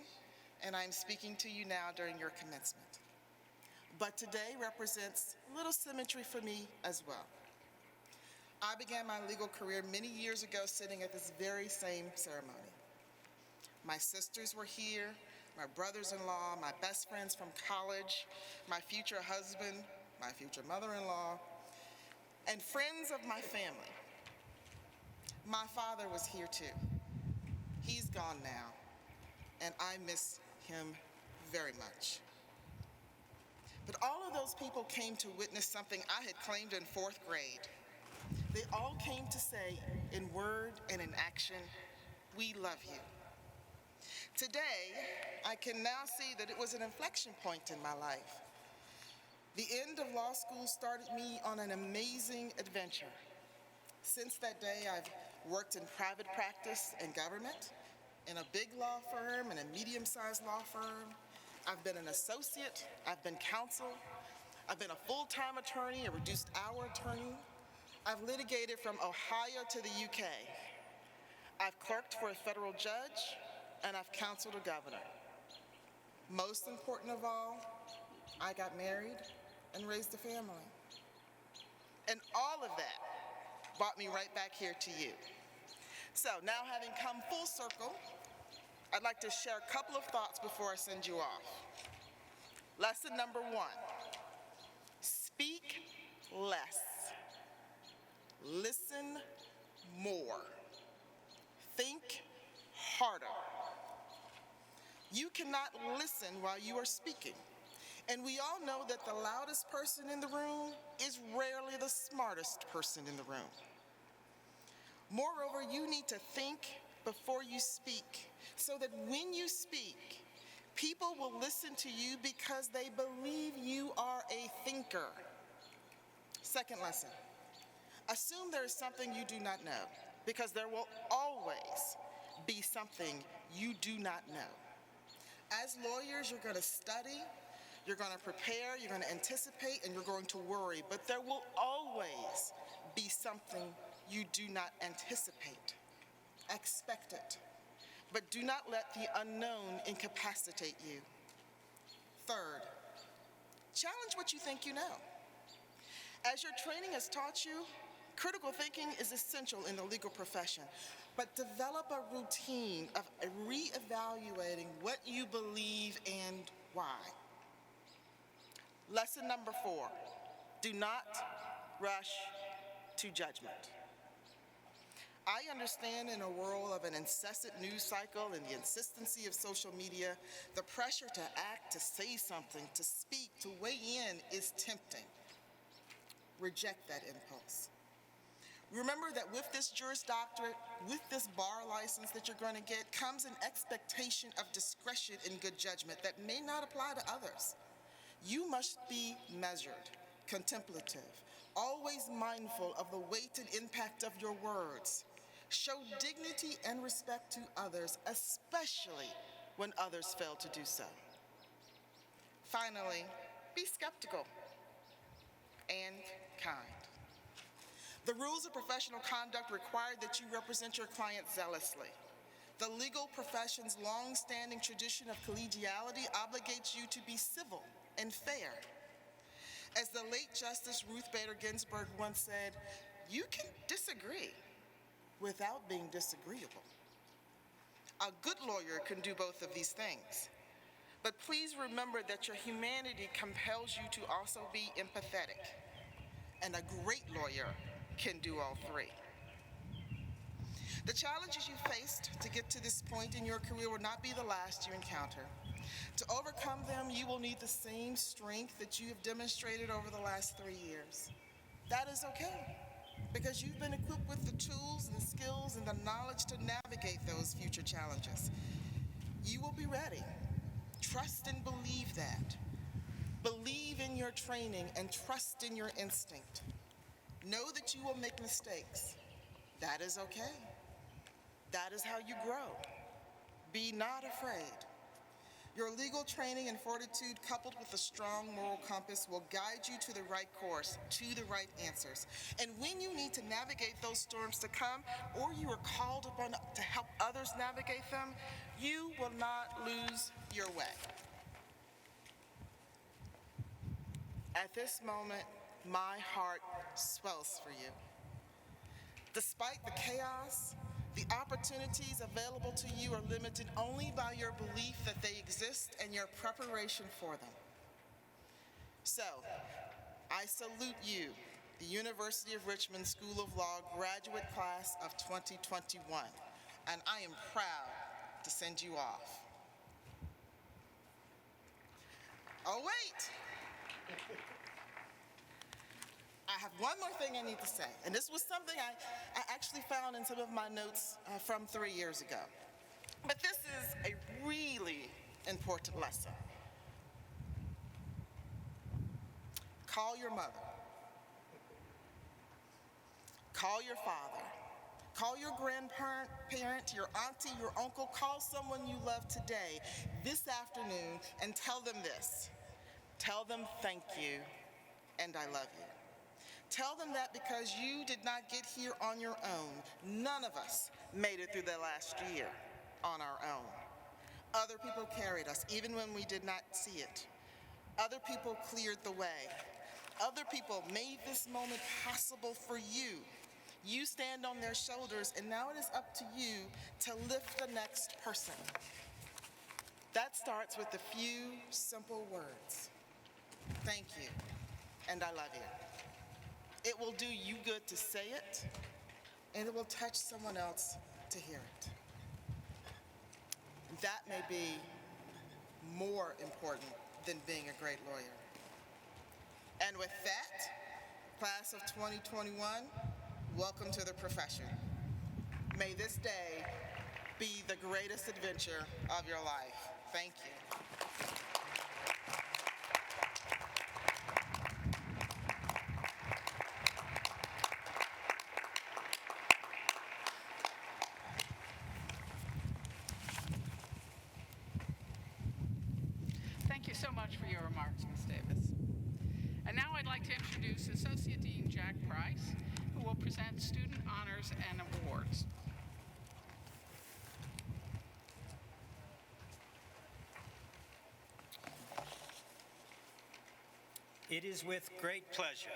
Speaker 6: and I'm speaking to you now during your commencement. But today represents a little symmetry for me as well. I began my legal career many years ago sitting at this very same ceremony. My sisters were here, my brothers-in-law, my best friends from college, my future husband, my future mother-in-law, and friends of my family. My father was here too. He's gone now, and I miss him very much. But all of those people came to witness something I had claimed in 4th grade. They all came to say, in word and in action, "We love you." Today, I can now see that it was an inflection point in my life. The end of law school started me on an amazing adventure. Since that day, I've worked in private practice and government, in a big law firm and a medium-sized law firm. I've been an associate, I've been counsel, I've been a full-time attorney, a reduced hour attorney. I've litigated from Ohio to the UK. I've clerked for a federal judge, and I've counseled a governor. Most important of all, I got married and raised a family. And all of that brought me right back here to you. So now, having come full circle, I'd like to share a couple of thoughts before I send you off. Lesson number 1, speak less, listen more, think harder. You cannot listen while you are speaking. And we all know that the loudest person in the room is rarely the smartest person in the room. Moreover, you need to think before you speak, so that when you speak, people will listen to you because they believe you are a thinker. Second lesson, assume there is something you do not know, because there will always be something you do not know. As lawyers, you're going to study, you're going to prepare, you're going to anticipate, and you're going to worry, but there will always be something you do not anticipate. Expect it, but do not let the unknown incapacitate you. Third, challenge what you think you know. As your training has taught you, critical thinking is essential in the legal profession, but develop a routine of reevaluating what you believe and why. Lesson number 4, do not rush to judgment. I understand in a world of an incessant news cycle and the insistency of social media, the pressure to act, to say something, to speak, to weigh in is tempting. Reject that impulse. Remember that with this Juris Doctorate, with this bar license that you're going to get, comes an expectation of discretion and good judgment that may not apply to others. You must be measured, contemplative, always mindful of the weight and impact of your words. Show dignity and respect to others, especially when others fail to do so. Finally, be skeptical and kind. The rules of professional conduct require that you represent your client zealously. The legal profession's long-standing tradition of collegiality obligates you to be civil and fair. As the late Justice Ruth Bader Ginsburg once said, you can disagree without being disagreeable. A good lawyer can do both of these things. But please remember that your humanity compels you to also be empathetic. And a great lawyer can do all three. The challenges you faced to get to this point in your career will not be the last you encounter. To overcome them, you will need the same strength that you have demonstrated over the last 3 years. That is okay, because you've been equipped with the tools and skills and the knowledge to navigate those future challenges. You will be ready. Trust and believe that. Believe in your training and trust in your instinct. Know that you will make mistakes. That is okay. That is how you grow. Be not afraid. Your legal training and fortitude, coupled with a strong moral compass, will guide you to the right course, to the right answers. And when you need to navigate those storms to come, or you are called upon to help others navigate them, you will not lose your way. At this moment, my heart swells for you. Despite the chaos, the opportunities available to you are limited only by your belief that they exist and your preparation for them. So, I salute you, the University of Richmond School of Law graduate class of 2021, and I am proud to send you off. Oh, wait! I have one more thing I need to say, and this was something I actually found in some of my notes from 3 years ago. But this is a really important lesson. Call your mother. Call your father. Call your grandparent, your auntie, your uncle. Call someone you love today, this afternoon, and tell them this. Tell them thank you and I love you. Tell them that because you did not get here on your own. None of us made it through the last year on our own. Other people carried us, even when we did not see it. Other people cleared the way. Other people made this moment possible for you. You stand on their shoulders, and now it is up to you to lift the next person. That starts with a few simple words. Thank you, and I love you. It will do you good to say it, and it will touch someone else to hear it. That may be more important than being a great lawyer. And with that, class of 2021, welcome to the profession. May this day be the greatest adventure of your life. Thank you.
Speaker 1: Thank you so much for your remarks, Ms. Davis. And now I'd like to introduce Associate Dean Jack Price, who will present student honors and awards.
Speaker 7: It is with great pleasure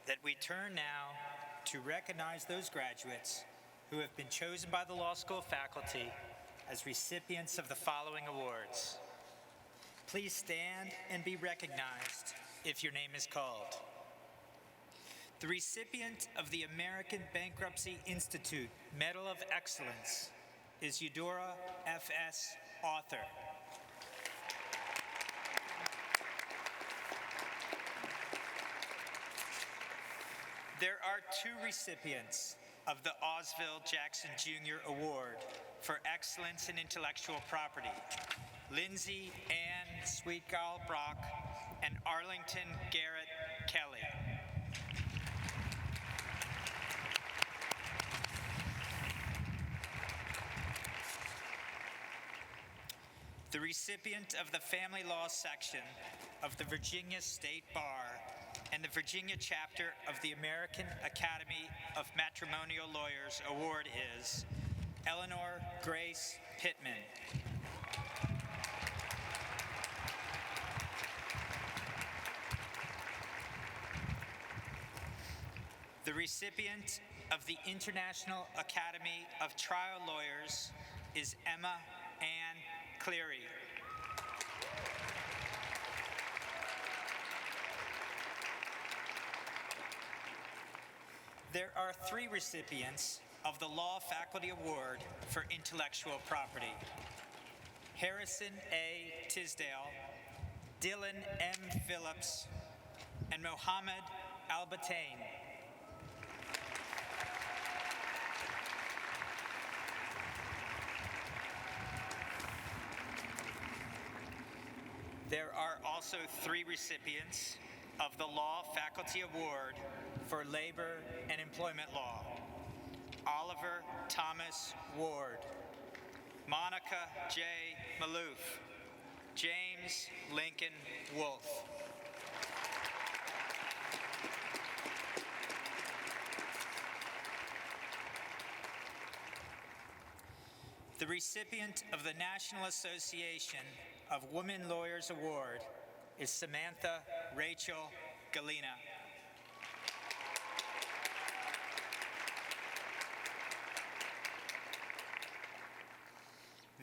Speaker 7: that we turn now to recognize those graduates who have been chosen by the law school faculty as recipients of the following awards. Please stand and be recognized if your name is called. The recipient of the American Bankruptcy Institute Medal of Excellence is Eudora F.S. Author. There are two recipients of the Oswald Jackson Jr. Award for Excellence in Intellectual Property, Lindsay Ann Sweetgall Brock and Arlington Garrett Kelly. The recipient of the Family Law Section of the Virginia State Bar and the Virginia chapter of the American Academy of Matrimonial Lawyers Award is Eleanor Grace Pittman. The recipient of the International Academy of Trial Lawyers is Emma Ann Cleary. There are three recipients of the Law Faculty Award for Intellectual Property: Harrison A. Tisdale, Dylan M. Phillips, and Mohammed Albatain. There are also three recipients of the Law Faculty Award for Labor and Employment Law: Oliver Thomas Ward, Monica J. Maloof, James Lincoln Wolf. The recipient of the National Association of Women Lawyers Award is Samantha Rachel Galena.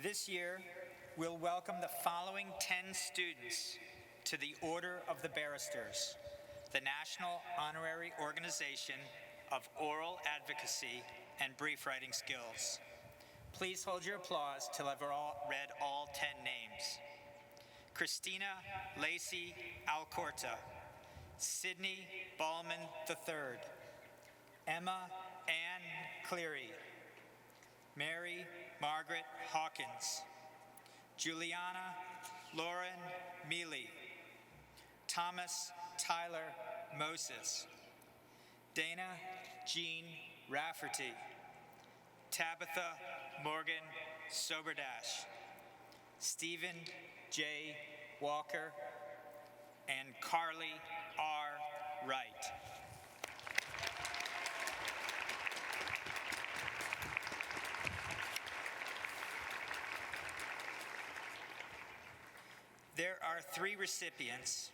Speaker 7: This year, we'll welcome the following 10 students to the Order of the Barristers, the National Honorary Organization of Oral Advocacy and Brief Writing Skills. Please hold your applause till I've read all 10 names. Christina Lacey Alcorta, Sidney Ballman III, Emma Ann Cleary, Mary Margaret Hawkins, Juliana Lauren Mealy, Thomas Tyler Moses, Dana Jean Rafferty, Tabitha Morgan Soberdash, Stephen J. Walker, and Carly R. Wright. There are 3 recipients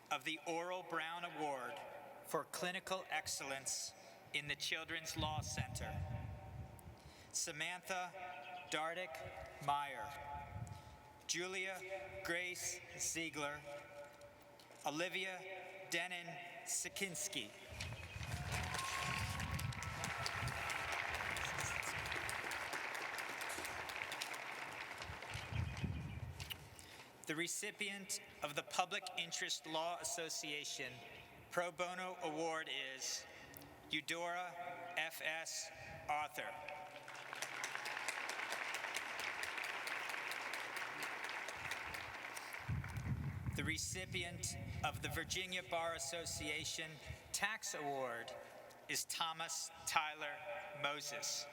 Speaker 7: of the Oral Brown Award for Clinical Excellence in the Children's Law Center. Samantha Dardick Meyer, Julia Grace Ziegler, Olivia Denon Sikinski, the recipient of the Public Interest Law Association Pro Bono Award is Eudora F.S. Arthur. The recipient of the Virginia Bar Association Tax Award is Thomas Tyler Moses.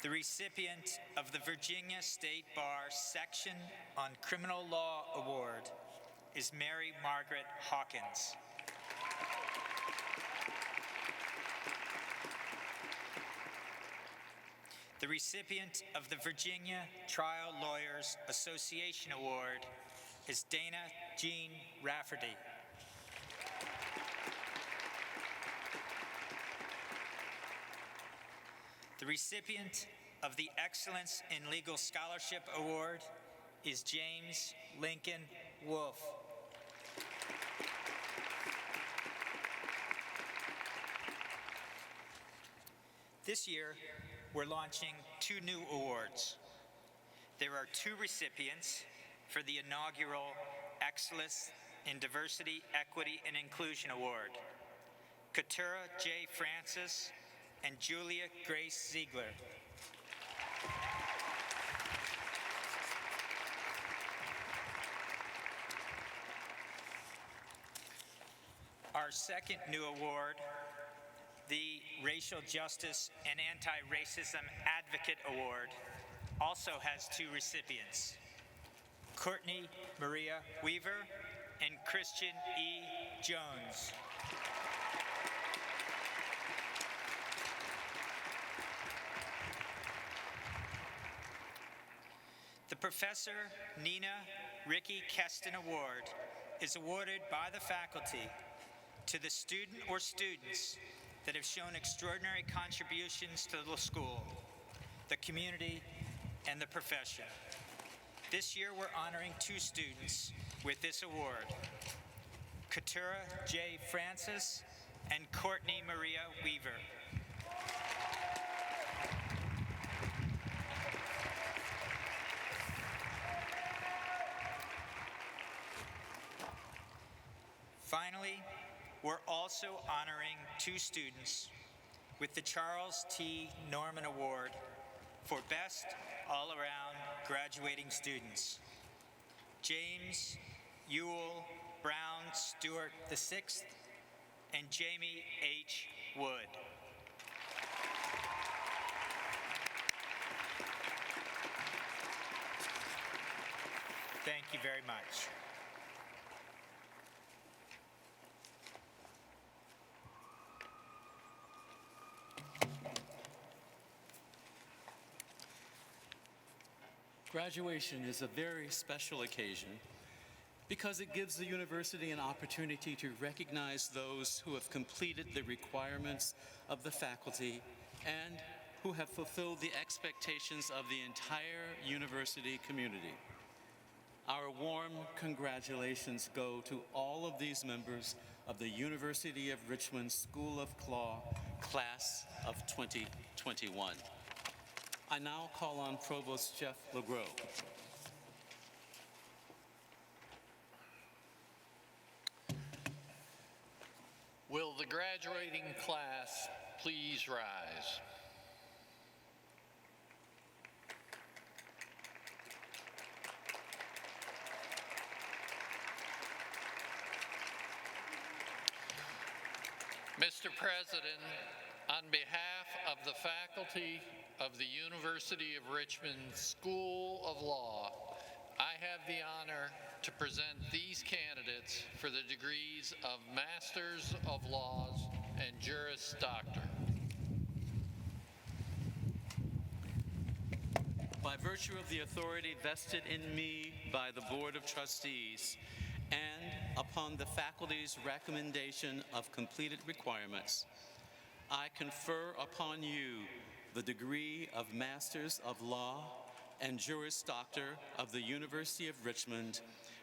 Speaker 7: The recipient of the Virginia State Bar Section on Criminal Law Award is Mary Margaret Hawkins. The recipient of the Virginia Trial Lawyers Association Award is Dana Jean Rafferty. The recipient of the Excellence in Legal Scholarship Award is James Lincoln Wolf. This year, we're launching 2 new awards. There are 2 recipients for the inaugural Excellence in Diversity, Equity, and Inclusion Award, Katura J. Francis and Julia Grace Ziegler. Our second new award, the Racial Justice and Anti-Racism Advocate Award, also has 2 recipients, Courtney Maria Weaver and Christian E. Jones. The Professor Nina Ricky Keston Award is awarded by the faculty to the student or students that have shown extraordinary contributions to the school, the community, and the profession. This year, we're honoring 2 students with this award, Katura J. Francis and Courtney Maria Weaver. Finally, we're also honoring 2 students with the Charles T. Norman Award for Best All-Around Graduating Students, James Ewell Brown Stewart VI and Jamie H. Wood. Thank you very much.
Speaker 3: Graduation is a very special occasion because it gives the university an opportunity to recognize those who have completed the requirements of the faculty and who have fulfilled the expectations of the entire university community. Our warm congratulations go to all of these members of the University of Richmond School of Law Class of 2021. I now call on Provost Jeff LeGros.
Speaker 8: Will the the graduating class please rise? Mr. President, on behalf of the faculty of the University of Richmond School of Law, I have the honor to present these candidates for the degrees of Masters of Laws and Juris Doctor.
Speaker 3: By virtue of the authority vested in me by the Board of Trustees, and upon the faculty's recommendation of completed requirements, I confer upon you the degree of Masters of Law and Juris Doctor of the University of Richmond,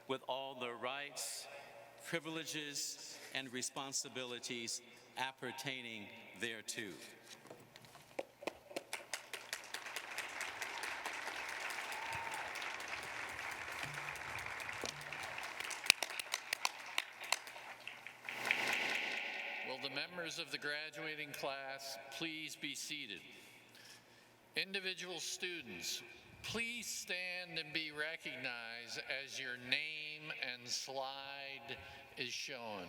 Speaker 3: with all the rights, privileges, and responsibilities appertaining thereto.
Speaker 8: Will the members of the graduating class please be seated? Individual students, please stand and be recognized as your name and slide is shown.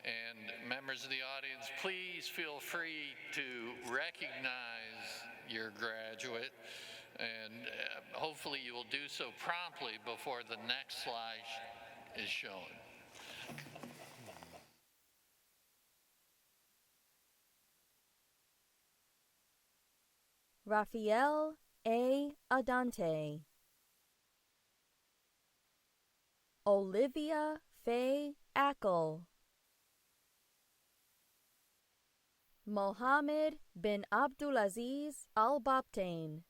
Speaker 8: And members of the audience, please feel free to recognize your graduate, and hopefully you will do so promptly before the next slide is shown.
Speaker 9: Raphael A. Adante, Olivia Faye Ackle, Mohammed bin Abdulaziz Al Babtain,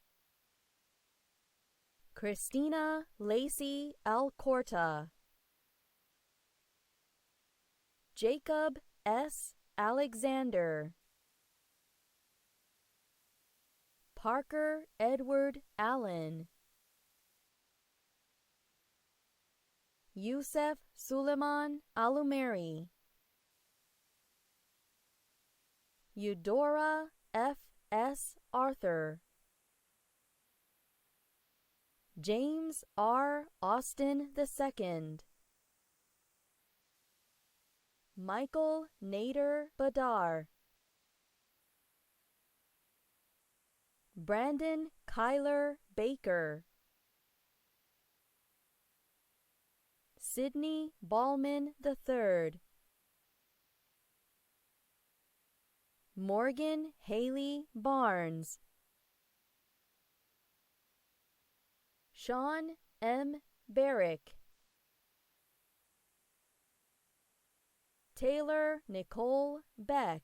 Speaker 9: Christina Lacey Al Corta, Jacob S. Alexander, Parker Edward Allen, Yusef Suleiman Alumeri, Eudora F. S. Arthur, James R. Austin II, Michael Nader Badar, Brandon Kyler Baker, Sidney Ballman III, Morgan Haley Barnes, Sean M. Barrick, Taylor Nicole Beck,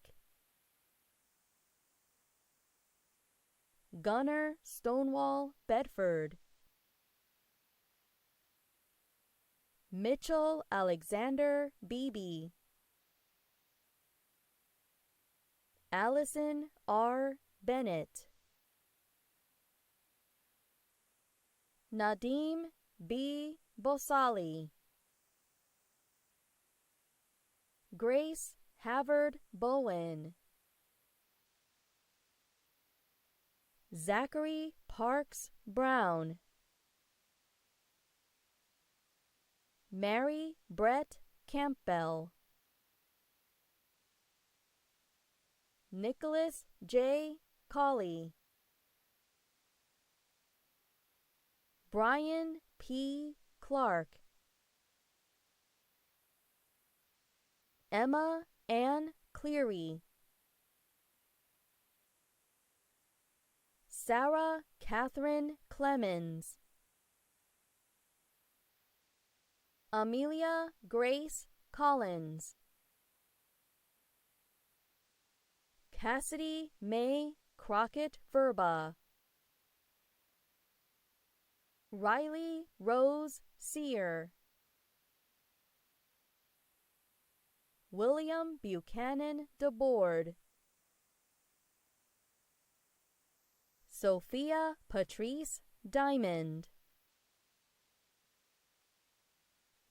Speaker 9: Gunnar Stonewall Bedford, Mitchell Alexander Beebe, Allison R. Bennett, Nadim B. Bosali, Grace Havard Bowen, Zachary Parks Brown, Mary Brett Campbell, Nicholas J. Colley, Brian P. Clark, Emma Ann Cleary, Sarah Catherine Clemens, Amelia Grace Collins, Cassidy May Crockett Verba, Riley Rose Sear, William Buchanan DeBoard, Sophia Patrice Diamond,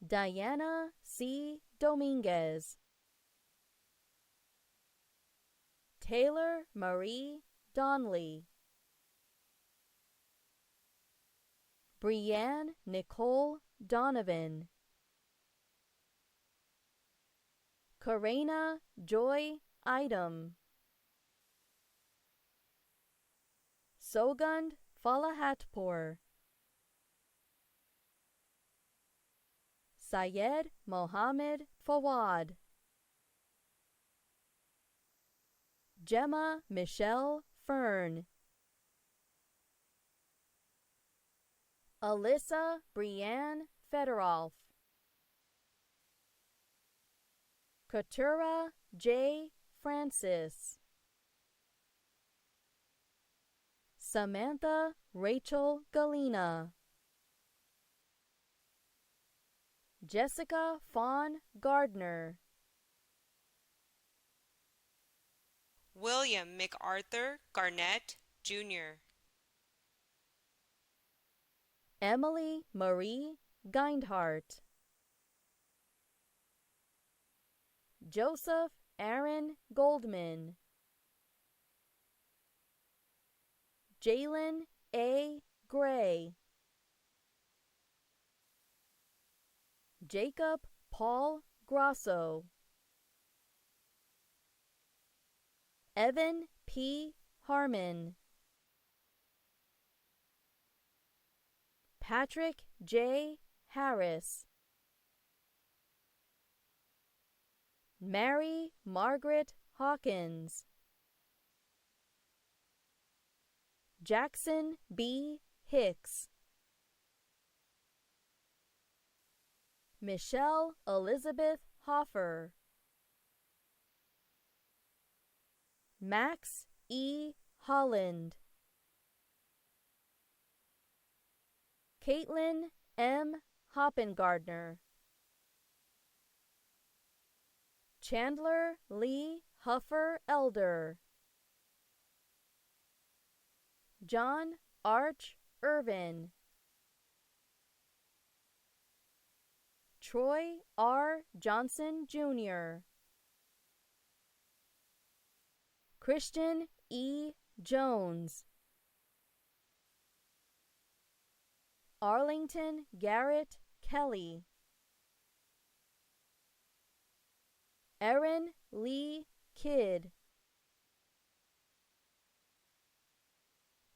Speaker 9: Diana C. Dominguez, Taylor Marie Donnelly, Brianne Nicole Donovan, Karena Joy Idom, Sogund Falahatpour, Syed Mohammed Fawad, Gemma Michelle Fern, Alyssa Brianne Federolf, Katura J. Francis, Samantha Rachel Galena, Jessica Fawn Gardner,
Speaker 10: William MacArthur Garnett, Jr.,
Speaker 9: Emily Marie Geindhart, Joseph Aaron Goldman, Jalen A. Gray, Jacob Paul Grosso, Evan P. Harmon, Patrick J. Harris, Mary Margaret Hawkins, Jackson B. Hicks, Michelle Elizabeth Hoffer, Max E. Holland, Caitlin M. Hoppengardner, Chandler Lee Huffer Elder, John Arch Irvin, Troy R. Johnson Jr., Christian E. Jones, Arlington Garrett Kelly, Erin Lee Kidd,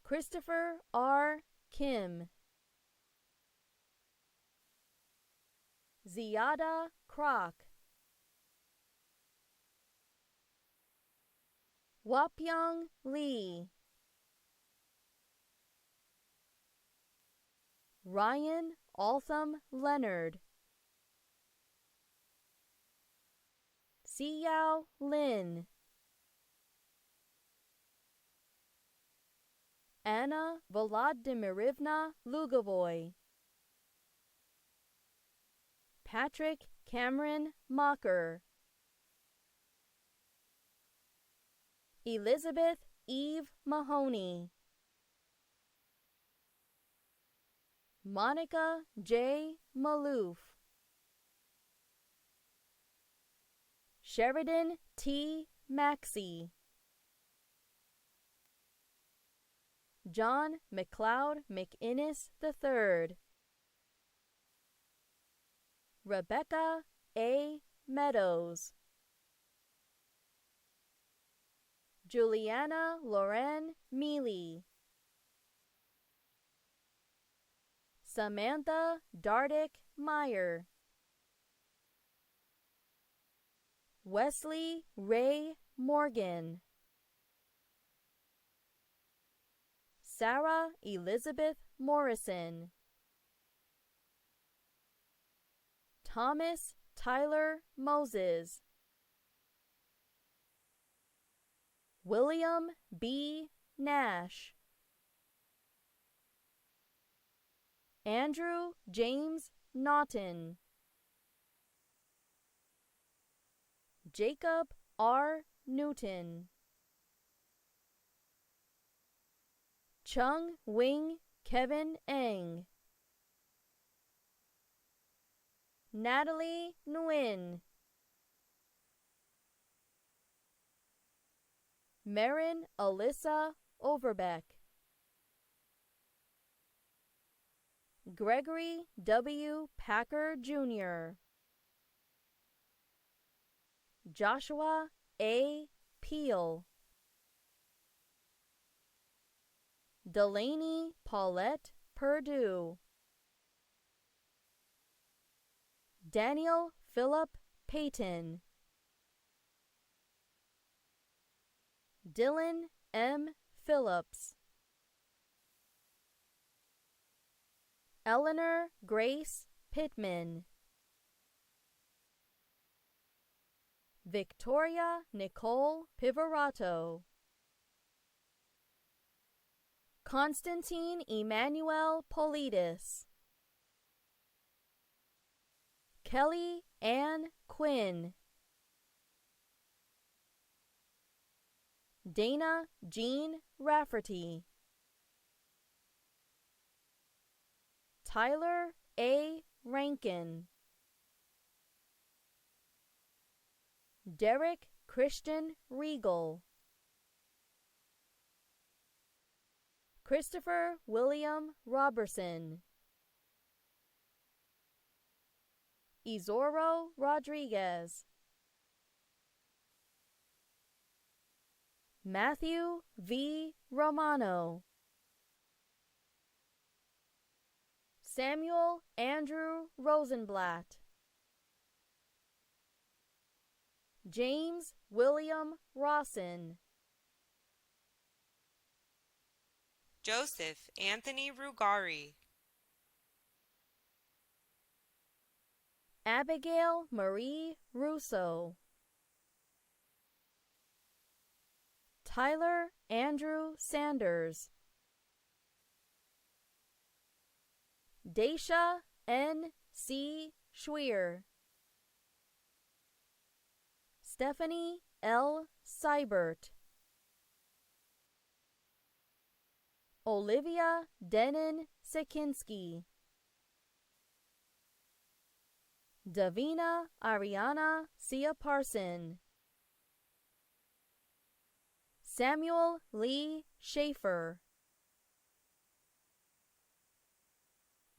Speaker 9: Christopher R. Kim, Ziada Kroc, Wapyong Lee, Ryan Altham Leonard, Siyao Lin, Anna Volodymyrivna Lugovoy, Patrick Cameron Mocker, Elizabeth Eve Mahoney, Monica J. Maloof, Sheridan T. Maxey, John McLeod McInnes III, Rebecca A. Meadows, Juliana Loren Mealy, Samantha Dardick Meyer, Wesley Ray Morgan, Sarah Elizabeth Morrison, Thomas Tyler Moses, William B. Nash, Andrew James Naughton, Jacob R. Newton, Chung Wing Kevin Eng, Natalie Nguyen, Marin Alyssa Overbeck, Gregory W. Packer Jr., Joshua A. Peel, Delaney Paulette Perdue, Daniel Philip Payton, Dylan M. Phillips, Eleanor Grace Pittman, Victoria Nicole Pivorato, Constantine Emmanuel Politis, Kelly Ann Quinn, Dana Jean Rafferty, Tyler A. Rankin, Derek Christian Regal, Christopher William Robertson, Izoro Rodriguez, Matthew V. Romano, Samuel Andrew Rosenblatt, James William Rawson,
Speaker 10: Joseph Anthony Rugari,
Speaker 9: Abigail Marie Russo, Tyler Andrew Sanders, Daisha N. C. Schwier, Stephanie L. Seibert, Olivia Denon Sikinski, Davina Ariana Sia Parson, Samuel Lee Schaefer,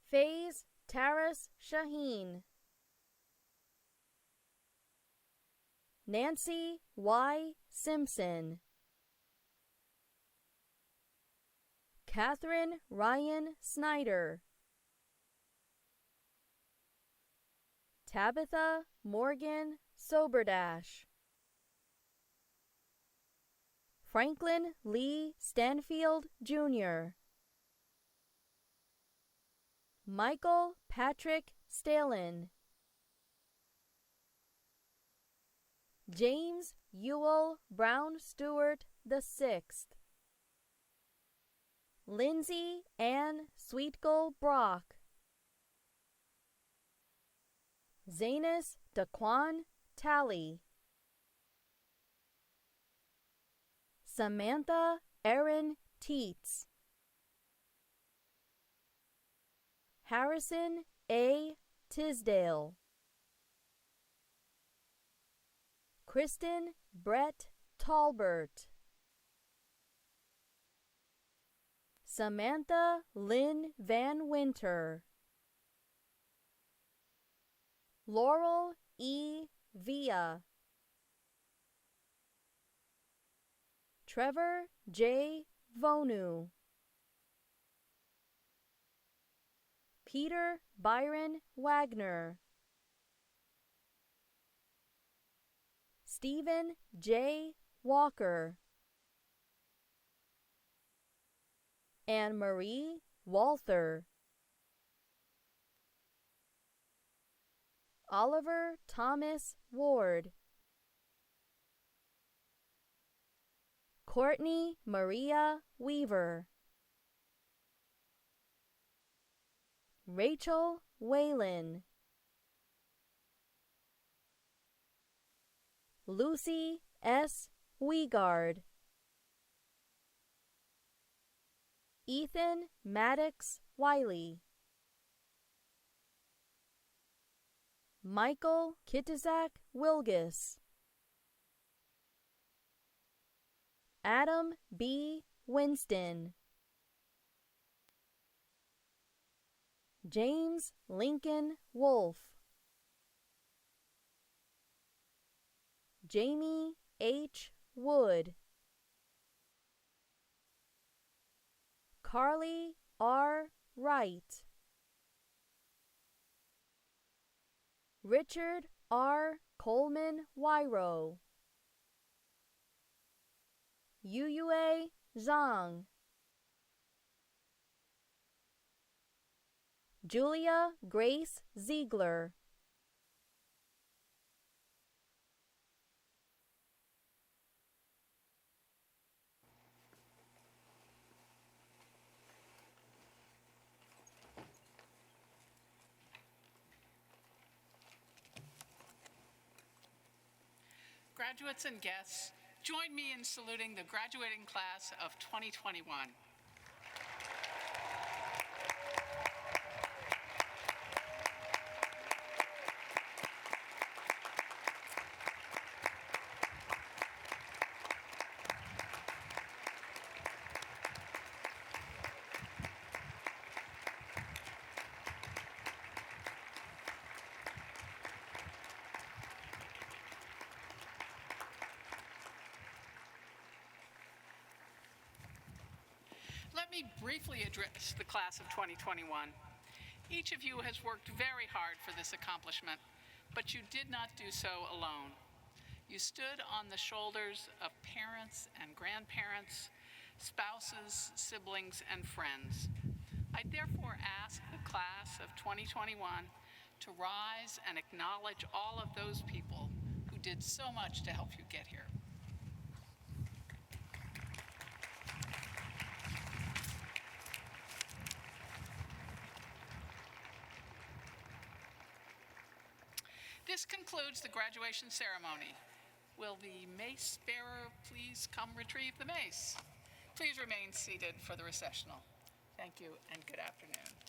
Speaker 9: Faze Taras Shaheen, Nancy Y. Simpson, Catherine Ryan Snyder, Tabitha Morgan Soberdash, Franklin Lee Stanfield Jr., Michael Patrick Stalin, James Ewell Brown Stewart VI, Lindsay Ann Sweetgull Brock, Zanus Daquan Talley, Samantha Erin Teets, Harrison A. Tisdale, Kristen Brett Talbert, Samantha Lynn Van Winter, Laurel E. Villa, Trevor J. Vonu, Peter Byron Wagner, Stephen J. Walker, Anne Marie Walther, Oliver Thomas Ward, Courtney Maria Weaver, Rachel Whalen, Lucy S. Weigard, Ethan Maddox Wiley, Michael Kitizak Wilgus, Adam B. Winston, James Lincoln Wolfe, Jamie H. Wood, Carly R. Wright, Richard R. Coleman Wyro, Yuyue Zhang, Julia Grace Ziegler,
Speaker 1: Graduates and guests, join me in saluting the graduating class of 2021. Let me briefly address the class of 2021. Each of you has worked very hard for this accomplishment, but you did not do so alone. You stood on the shoulders of parents and grandparents, spouses, siblings, and friends. I therefore ask the class of 2021 to rise and acknowledge all of those people who did so much to help you get here. This concludes the graduation ceremony. Will the mace bearer please come retrieve the mace? Please remain seated for the recessional. Thank you and good afternoon.